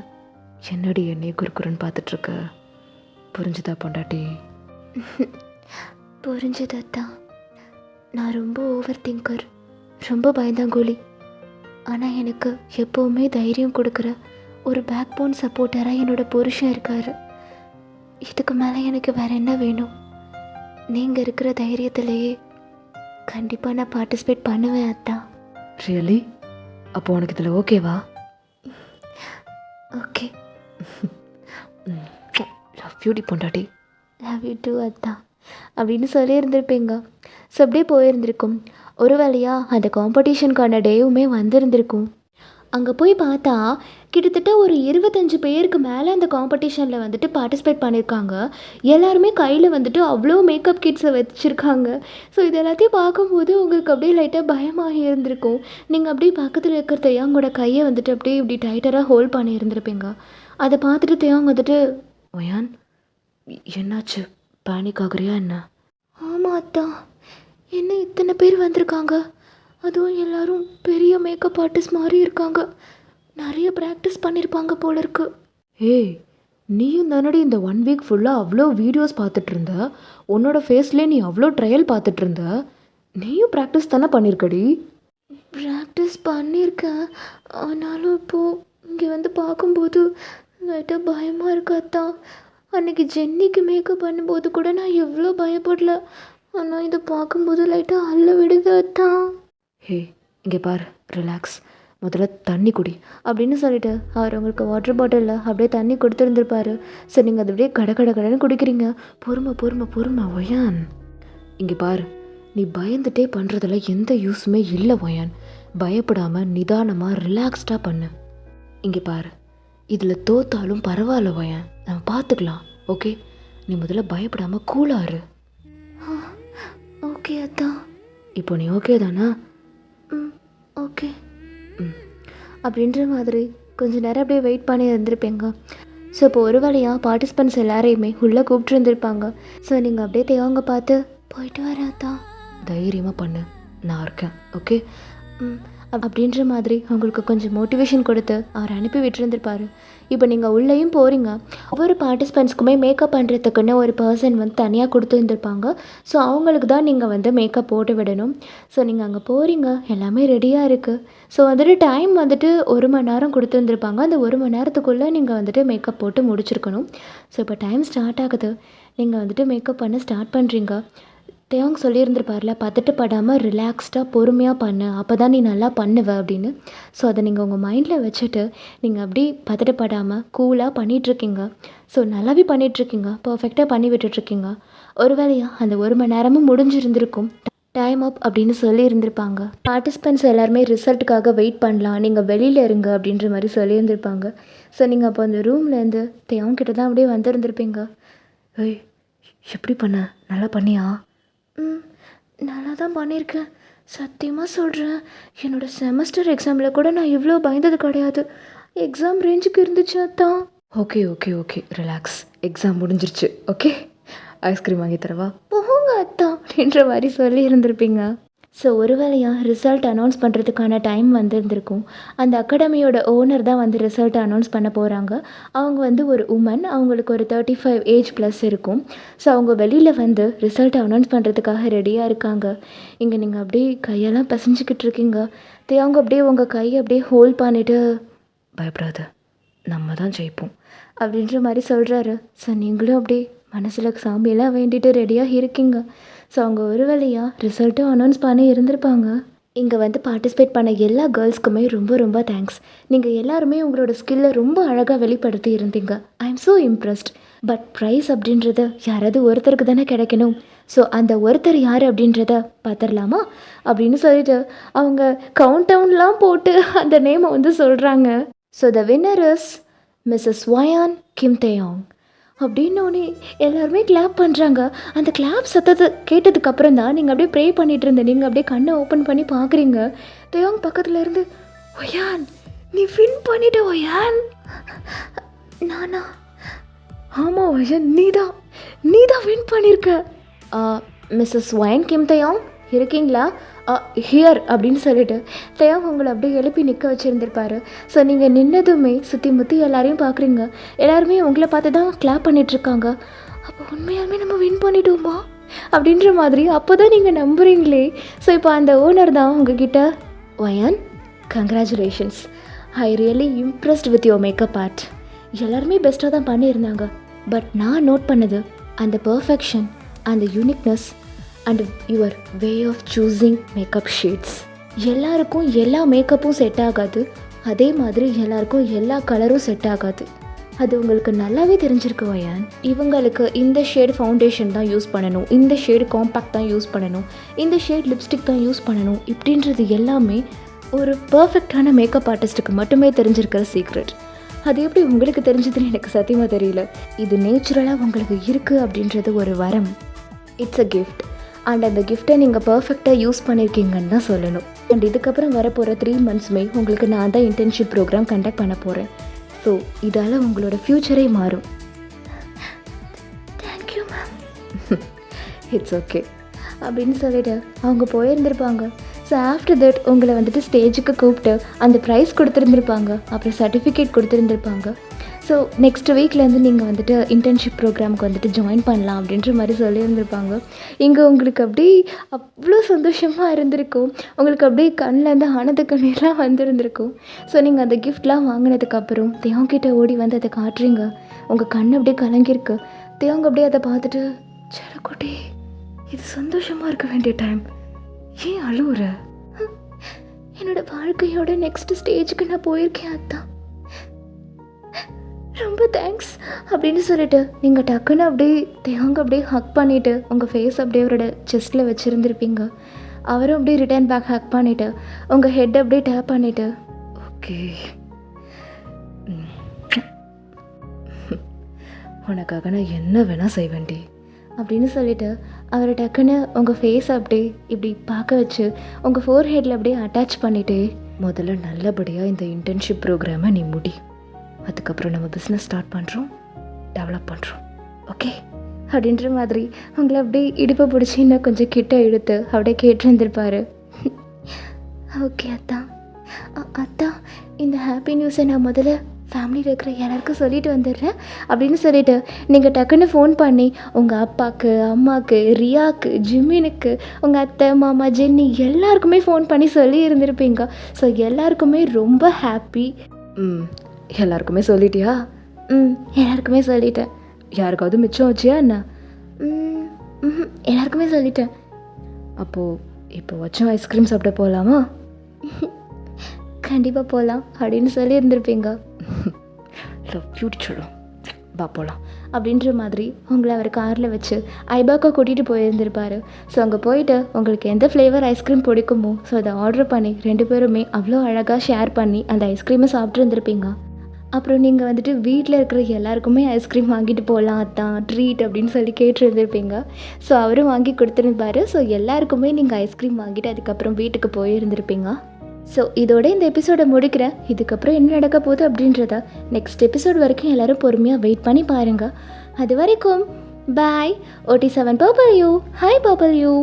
[SPEAKER 3] என்னடி என்னையே குறுக்குறுன்னு பார்த்துட்ருக்க? புரிஞ்சுதா பொண்டாட்டி?
[SPEAKER 2] புரிஞ்சதான். நான் ரொம்ப ஓவர் திங்கர், ரொம்ப பயந்தாங்கோலி. ஆனால் எனக்கு எப்போவுமே தைரியம் கொடுக்குற ஒரு பேக் போன் சப்போர்ட்டராக என்னோட புருஷன் இருக்கார். இதுக்கு மேலே எனக்கு வேறு என்ன வேணும்? நீங்கள் இருக்கிற தைரியத்திலேயே கண்டிப்பாக நான் பார்ட்டிசிபேட் பண்ணுவேன் அத்தா.
[SPEAKER 3] ரியலி? அப்போ உனக்கு இதில் ஓகேவா?
[SPEAKER 2] ஓகே.
[SPEAKER 3] லவ் யூ டி பொண்டாட்டி.
[SPEAKER 2] லவ் யூ டூ அத்தா அப்படின்னு சொல்லியிருந்திருப்பீங்க. ஸோ அப்படியே போயிருந்திருக்கும். ஒரு வேளையாக அந்த காம்படிஷனுக்கான டேவுமே வந்திருந்திருக்கும். அங்கே போய் பார்த்தா கிட்டத்தட்ட ஒரு 25 பேருக்கு மேலே அந்த காம்படிஷனில் வந்துட்டு பார்ட்டிசிபேட் பண்ணியிருக்காங்க. எல்லாருமே கையில் வந்துட்டு அவ்வளோ மேக்கப் கிட்ஸை வச்சுருக்காங்க. ஸோ இது எல்லாத்தையும் பார்க்கும்போது உங்களுக்கு அப்படியே லைட்டாக பயமாக இருந்திருக்கும். நீங்கள் அப்படியே பக்கத்தில் இருக்கிற தேயாங்கோட கையை வந்துட்டு அப்படியே இப்படி டைட்டராக ஹோல்ட் பண்ணி இருந்திருப்பீங்க. அதை பார்த்துட்டு தேயாங்க வந்துட்டு,
[SPEAKER 3] ஒயான் என்னாச்சு, பேனிக் ஆகுறியா என்ன?
[SPEAKER 2] ஆமாம் அத்தா, என்ன இத்தனை பேர் வந்திருக்காங்க, அதுவும் எல்லாரும் பெரிய மேக்கப் ஆர்டிஸ்ட் மாதிரி இருக்காங்க. நிறைய ப்ராக்டிஸ் பண்ணியிருப்பாங்க போல இருக்கு.
[SPEAKER 3] ஏய், நீயும் தானடி இந்த 1 week ஃபுல்லாக அவ்வளோ வீடியோஸ் பார்த்துட்டு இருந்த. உன்னோட ஃபேஸ்லேயே நீ அவ்வளோ ட்ரையல் பார்த்துட்டு இருந்த. நீயும் ப்ராக்டிஸ் தானே பண்ணியிருக்கடி?
[SPEAKER 2] ப்ராக்டிஸ் பண்ணியிருக்கேன். ஆனாலும் இப்போது இங்கே வந்து பார்க்கும்போது லைட்டாக பயமாக இருக்கு அத்தா. அன்றைக்கி ஜென்னிக்கு மேக்கப் பண்ணும்போது கூட நான் எவ்வளோ பயப்படல. ஆனால் இதை பார்க்கும்போது லைட்டாக அள்ள விடுது அத்தா.
[SPEAKER 3] ஹே, இங்கே பார், ரிலாக்ஸ். முதல்ல தண்ணி குடி அப்படின்னு சொல்லிட்டு அவர் உங்களுக்கு வாட்டர் பாட்டிலில் அப்படியே தண்ணி கொடுத்துருந்துருப்பாரு. ஸோ நீங்கள் அதை அப்படியே கடன்னு குடிக்கிறீங்க. பொறுமை ஒயான். இங்கே பாரு, நீ பயந்துட்டே பண்ணுறதுல எந்த யூஸுமே இல்லை ஒயான். பயப்படாமல் நிதானமாக ரிலாக்ஸ்டாக பண்ணு. இங்கே பாரு, இதில் தோத்தாலும் பரவாயில்ல ஒயான், நம்ம பார்த்துக்கலாம். ஓகே, நீ முதல்ல பயப்படாமல் கூலாரு.
[SPEAKER 2] ஓகே அத்தா.
[SPEAKER 3] இப்போ நீ ஓகே தானா?
[SPEAKER 2] ஓகே. அப்படின்ற மாதிரி கொஞ்சம் நேரம் அப்படியே வெயிட் பண்ணி இருந்திருப்பேங்க. ஸோ இப்போ ஒரு வேளையாக பார்ட்டிசிபெண்ட்ஸ் எல்லாரையுமே உள்ளே கூப்பிட்டு இருந்திருப்பாங்க. ஸோ நீங்கள் அப்படியே தேவங்க பார்த்து போயிட்டு வராதா,
[SPEAKER 3] தைரியமாக பண்ணு, நான் இருக்கேன். ஓகே.
[SPEAKER 2] அப்படின்ற மாதிரி அவங்களுக்கு கொஞ்சம் மோட்டிவேஷன் கொடுத்து அவர் அனுப்பி விட்டுருந்துருப்பாரு. இப்போ நீங்கள் உள்ளேயும் போகிறீங்க. ஒவ்வொரு பார்ட்டிசிபெண்ட்ஸ்க்குமே மேக்கப் பண்ணுறதுக்குன்னு ஒரு பர்சன் வந்து தனியாக கொடுத்துருந்துருப்பாங்க. ஸோ அவங்களுக்கு தான் நீங்கள் வந்து மேக்கப் போட்டு விடணும். ஸோ நீங்கள் அங்கே போகிறீங்க, எல்லாமே ரெடியாக இருக்குது. ஸோ வந்துட்டு டைம் வந்துட்டு 1 மணி நேரம் கொடுத்துருந்துருப்பாங்க. அந்த 1 மணி நேரத்துக்குள்ளே நீங்கள் வந்துட்டு மேக்கப் போட்டு முடிச்சிருக்கணும். ஸோ இப்போ டைம் ஸ்டார்ட் ஆகுது. நீங்கள் வந்துட்டு மேக்கப் பண்ண ஸ்டார்ட் பண்ணுறீங்க. தேவங்க சொல்லியிருந்திருப்பார்ல, பதட்டப்படாமல் ரிலாக்ஸ்டாக பொறுமையாக பண்ணு, அப்போ தான் நீ நல்லா பண்ணுவ அப்படின்னு. ஸோ அதை நீங்கள் உங்கள் மைண்டில் வச்சுட்டு நீங்கள் அப்படி பதட்டப்படாமல் கூலாக பண்ணிகிட்ருக்கீங்க. ஸோ நல்லாவே பண்ணிகிட்ருக்கீங்க, பர்ஃபெக்டாக பண்ணி விட்டுட்ருக்கீங்க. ஒரு வேளையாக அந்த 1 மணி நேரமும் முடிஞ்சிருந்திருக்கும். டைம் அப் அப்படின்னு சொல்லியிருந்திருப்பாங்க. பார்ட்டிசிபெண்ட்ஸ் எல்லாருமே ரிசல்ட்டுக்காக வெயிட் பண்ணலாம், நீங்கள் வெளியில் இருங்க அப்படின்ற மாதிரி சொல்லியிருந்திருப்பாங்க. ஸோ நீங்கள் அப்போ அந்த ரூம்லேருந்து தேவங்கிட்ட தான் அப்படியே வந்திருந்திருப்பீங்க.
[SPEAKER 3] ஏய், எப்படி பண்ண? நல்லா பண்ணியா?
[SPEAKER 2] நல்லா தான் பண்ணியிருக்கேன், சத்தியமாக சொல்கிறேன். என்னோடய செமஸ்டர் எக்ஸாமில் கூட நான் இவ்வளோ பயந்தது கிடையாது. எக்ஸாம் ரேஞ்சுக்கு இருந்துச்சு அத்தான்.
[SPEAKER 3] Okay, relax. எக்ஸாம் முடிஞ்சிருச்சு. ஓகே, ஐஸ்கிரீம் வாங்கி தரவா?
[SPEAKER 2] போங்க அத்தான் அப்படின்ற மாதிரி சொல்லி இருந்திருப்பீங்க. ஸோ ஒரு வேளையாக ரிசல்ட் அனௌன்ஸ் பண்ணுறதுக்கான டைம் வந்துருந்துருக்கும். அந்த அகாடமியோட ஓனர் தான் வந்து ரிசல்ட்டை அனௌன்ஸ் பண்ண போகிறாங்க. அவங்க வந்து ஒரு உமன், அவங்களுக்கு ஒரு 35 ஏஜ் ப்ளஸ் இருக்கும். ஸோ அவங்க வெளியில் வந்து ரிசல்ட்டை அனௌன்ஸ் பண்ணுறதுக்காக ரெடியாக இருக்காங்க. இங்கே நீங்கள் அப்படியே கையெல்லாம் பிசைஞ்சிக்கிட்டு இருக்கீங்க. அவங்க அப்படியே உங்கள் கையை அப்படியே ஹோல்ட் பண்ணிவிட்டு,
[SPEAKER 3] பயப்படாத, நம்ம தான் ஜெயிப்போம்
[SPEAKER 2] அப்படின்ற மாதிரி சொல்கிறாரு. ஸோ நீங்களும் அப்படியே மனசில் சாமியெல்லாம் வேண்டிட்டு ரெடியாக இருக்கீங்க. ஸோ அவங்க ஒரு வேளையாக ரிசல்ட்டும் அனௌன்ஸ் பண்ணி இருந்திருப்பாங்க. இங்கே வந்து பார்ட்டிசிபேட் பண்ண எல்லா கேர்ள்ஸ்க்குமே ரொம்ப தேங்க்ஸ். நீங்கள் எல்லாருமே உங்களோட ஸ்கில்லை ரொம்ப அழகாக வெளிப்படுத்தி இருந்தீங்க. I am so impressed. But prize அப்படின்றத யாராவது ஒருத்தருக்கு தானே கிடைக்கணும். ஸோ அந்த ஒருத்தர் யார் அப்படின்றத பார்த்துடலாமா அப்படின்னு சொல்லிட்டு அவங்க கவுண்ட் டவுன்லாம் போட்டு அந்த நேமை வந்து சொல்கிறாங்க. So the winner is Mrs Wayan Kim Thayong அப்படின்னோடனே எல்லாருமே கிளாப் பண்ணுறாங்க. அந்த கிளாப் சத்தத்தை கேட்டதுக்கப்புறம் தான் நீங்கள் அப்படியே ப்ரே பண்ணிகிட்டு இருந்தேன். நீங்கள் அப்படியே கண்ணை ஓப்பன் பண்ணி பார்க்குறீங்க. தேயோங் பக்கத்தில் இருந்து, ஒயான் நீ வின் பண்ணிட்ட ஒயான். நானா? ஆமாம் ஒயான், நீ தான் வின் பண்ணியிருக்க. மிஸ்ஸஸ் வயான் கிம் தேயோங் இருக்கீங்களா? ஹியர் அப்படின்னு சொல்லிட்டு தேவ் உங்களை அப்படியே எழுப்பி நிற்க வச்சுருந்துருப்பாரு. ஸோ நீங்கள் நின்னதுமே சுற்றி முற்றி எல்லாரையும் பார்க்குறீங்க. எல்லாருமே உங்களை பார்த்து தான் கிளாப் பண்ணிகிட்ருக்காங்க. அப்போ உண்மையாலுமே நம்ம வின் பண்ணிட்டோமா அப்படின்ற மாதிரி அப்போ தான் நீங்கள் நம்புகிறீங்களே. ஸோ இப்போ அந்த ஓனர் தான் உங்ககிட்ட, Wayan congratulations, I really impressed with your makeup art. எல்லாருமே பெஸ்ட்டாக தான் பண்ணியிருந்தாங்க. பட் நான் நோட் பண்ணது அந்த பர்ஃபெக்ஷன், அந்த uniqueness and your way of choosing makeup shades. எல்லாருக்கும் எல்லா மேக்கப்பும் செட் ஆகாது, அதே மாதிரி எல்லாருக்கும் எல்லா கலரும் செட் ஆகாது. அது உங்களுக்கு நல்லாவே தெரிஞ்சிருக்கு வயான். இவங்களுக்கு இந்த ஷேடு ஃபவுண்டேஷன் தான் யூஸ் பண்ணணும், இந்த ஷேடு காம்பேக்ட் தான் யூஸ் பண்ணணும், இந்த ஷேட் லிப்ஸ்டிக் தான் யூஸ் பண்ணணும், இப்படின்றது எல்லாமே ஒரு பர்ஃபெக்டான மேக்கப் ஆர்டிஸ்ட்டுக்கு மட்டுமே தெரிஞ்சிருக்கிற சீக்ரெட். அது எப்படி உங்களுக்கு தெரிஞ்சதுன்னு எனக்கு சத்தியமாக தெரியல. இது நேச்சுரலாக உங்களுக்கு இருக்குது அப்படின்றது ஒரு வரம். It's a gift. அண்ட் அந்த கிஃப்ட்டை நீங்கள் பர்ஃபெக்டாக யூஸ் பண்ணியிருக்கீங்கன்னு தான் சொல்லணும். அண்ட் இதுக்கப்புறம் வரப்போகிற 3 மந்த்ஸுமே உங்களுக்கு நான் தான் இன்டர்ன்ஷிப் ப்ரோக்ராம் கண்டக்ட் பண்ண போகிறேன். ஸோ இதால் உங்களோட ஃப்யூச்சரே மாறும். Thank you ma'am. இட்ஸ் ஓகே அப்படின்னு சொல்லிட்டு அவங்க போயிருந்திருப்பாங்க. ஸோ ஆஃப்டர் தட் உங்களை வந்துட்டு ஸ்டேஜுக்கு கூப்பிட்டு அந்த ப்ரைஸ் கொடுத்துருந்துருப்பாங்க, அப்புறம் சர்டிஃபிகேட் கொடுத்துருந்துருப்பாங்க. ஸோ நெக்ஸ்ட் வீக்லேருந்து நீங்கள் வந்துட்டு இன்டர்ன்ஷிப் ப்ரோக்ராமுக்கு வந்துட்டு ஜாயின் பண்ணலாம் அப்படின்ற மாதிரி சொல்லியிருந்திருப்பாங்க. இங்கே உங்களுக்கு அப்படி அவ்வளோ சந்தோஷமாக இருந்திருக்கும். உங்களுக்கு அப்படியே கண்ணிலேருந்து ஆனந்த கண்ணீர்லாம் வந்திருந்திருக்கும். ஸோ நீங்கள் அந்த கிஃப்ட்லாம் வாங்கினதுக்கப்புறம் தேவங்கிட்ட ஓடி வந்து அதை காட்டுறீங்க. உங்கள் கண் அப்படியே கலங்கியிருக்கு. தேவங்க அப்படியே அதை பார்த்துட்டு, செல்லக்குட்டி இது சந்தோஷமாக இருக்க வேண்டிய டைம், ஏன் அழுவுற? என்னோடய வாழ்க்கையோட நெக்ஸ்ட் ஸ்டேஜுக்கு நான் போயிருக்கேன் அத்தா. ரொம்ப தேங்க்ஸ் அப்படின்னு சொல்லிட்டு நீங்கள் டக்குன்னு அப்படியே தேவங்க அப்படியே ஹக் பண்ணிவிட்டு உங்கள் ஃபேஸ் அப்படியே அவரோட செஸ்ட்டில் வச்சுருந்துருப்பீங்க. அவரும் அப்படியே ரிட்டர்ன் பேக் ஹக் பண்ணிவிட்டு உங்கள் ஹெட் அப்படியே டேப் பண்ணிவிட்டு
[SPEAKER 3] ஓகே, உனக்காக நான் என்ன வேணால் செய்வேன்டி
[SPEAKER 2] அப்படின்னு சொல்லிட்டு அவரை டக்குன்னு உங்கள் ஃபேஸ் அப்படியே இப்படி பார்க்க வச்சு உங்கள் ஃபோர் ஹெட்டில் அப்படியே அட்டாச் பண்ணிவிட்டு
[SPEAKER 3] முதல்ல நல்லபடியாக இந்த இன்டர்ன்ஷிப் ப்ரோக்ராமை நீ முடி. அதுக்கப்புறம் நம்ம பிஸ்னஸ் ஸ்டார்ட் பண்ணுறோம், டெவலப் பண்ணுறோம். ஓகே
[SPEAKER 2] அப்படின்ற மாதிரி உங்களை அப்படியே இடுப்பை பிடிச்சி இன்னும் கொஞ்சம் கிட்ட இழுத்து அப்படியே கேட்டிருந்துருப்பாரு. ஓகே அத்தா. அத்தா, இந்த ஹாப்பி நியூஸை நான் முதல்ல ஃபேமிலியில் இருக்கிற எல்லாருக்கும் சொல்லிட்டு வந்துடுறேன் அப்படின்னு சொல்லிட்டு நீங்கள் டக்குன்னு ஃபோன் பண்ணி உங்கள் அப்பாவுக்கு, அம்மாவுக்கு, ரியாவுக்கு, ஜிம்மினுக்கு, உங்கள் அத்தை, மாமா, ஜென்னி எல்லாருக்குமே ஃபோன் பண்ணி சொல்லி இருந்திருப்பீங்க. ஸோ எல்லாருக்குமே ரொம்ப ஹாப்பி.
[SPEAKER 3] எல்லாருக்குமே சொல்லிட்டியா?
[SPEAKER 2] எல்லாருக்குமே சொல்லிட்டேன்.
[SPEAKER 3] யாருக்காவது மிச்சம் வச்சியா என்ன?
[SPEAKER 2] எல்லாருக்குமே சொல்லிட்டேன்.
[SPEAKER 3] அப்போது இப்போ வச்சும் ஐஸ்கிரீம் சாப்பிட போகலாமா?
[SPEAKER 2] கண்டிப்பாக போகலாம் அப்படின்னு சொல்லி இருந்திருப்பீங்க.
[SPEAKER 3] சொல்லும் பா போகலாம்
[SPEAKER 2] அப்படின்ற மாதிரி உங்களை அவர் காரில் வச்சு ஐபாக்கோ கூட்டிகிட்டு போயிருந்திருப்பார். ஸோ அங்கே போயிட்டு உங்களுக்கு எந்த ஃப்ளேவர் ஐஸ்கிரீம் பிடிக்குமோ ஸோ அதை ஆர்டர் பண்ணி 2 பேருமே அவ்வளோ அழகாக ஷேர் பண்ணி அந்த ஐஸ்கிரீமை சாப்பிட்டு இருந்திருப்பீங்க. அப்புறம் நீங்கள் வந்துட்டு வீட்டில் இருக்கிற எல்லாருக்குமே ஐஸ்கிரீம் வாங்கிட்டு போகலாம் அதான் ட்ரீட் அப்படின்னு சொல்லி கேட்டுருந்துருப்பீங்க. ஸோ அவரும் வாங்கி கொடுத்துருப்பாரு. ஸோ எல்லாருக்குமே நீங்கள் ஐஸ்கிரீம் வாங்கிட்டு அதுக்கப்புறம் வீட்டுக்கு போயிருந்திருப்பீங்க. ஸோ இதோட இந்த எபிசோடை முடிக்கிறேன். இதுக்கப்புறம் என்ன நடக்க போகுது அப்படின்றத நெக்ஸ்ட் எபிசோட் வரைக்கும் எல்லோரும் பொறுமையாக வெயிட் பண்ணி பாருங்கள். அது வரைக்கும் பாய். OT7 purple you. Hi purple you.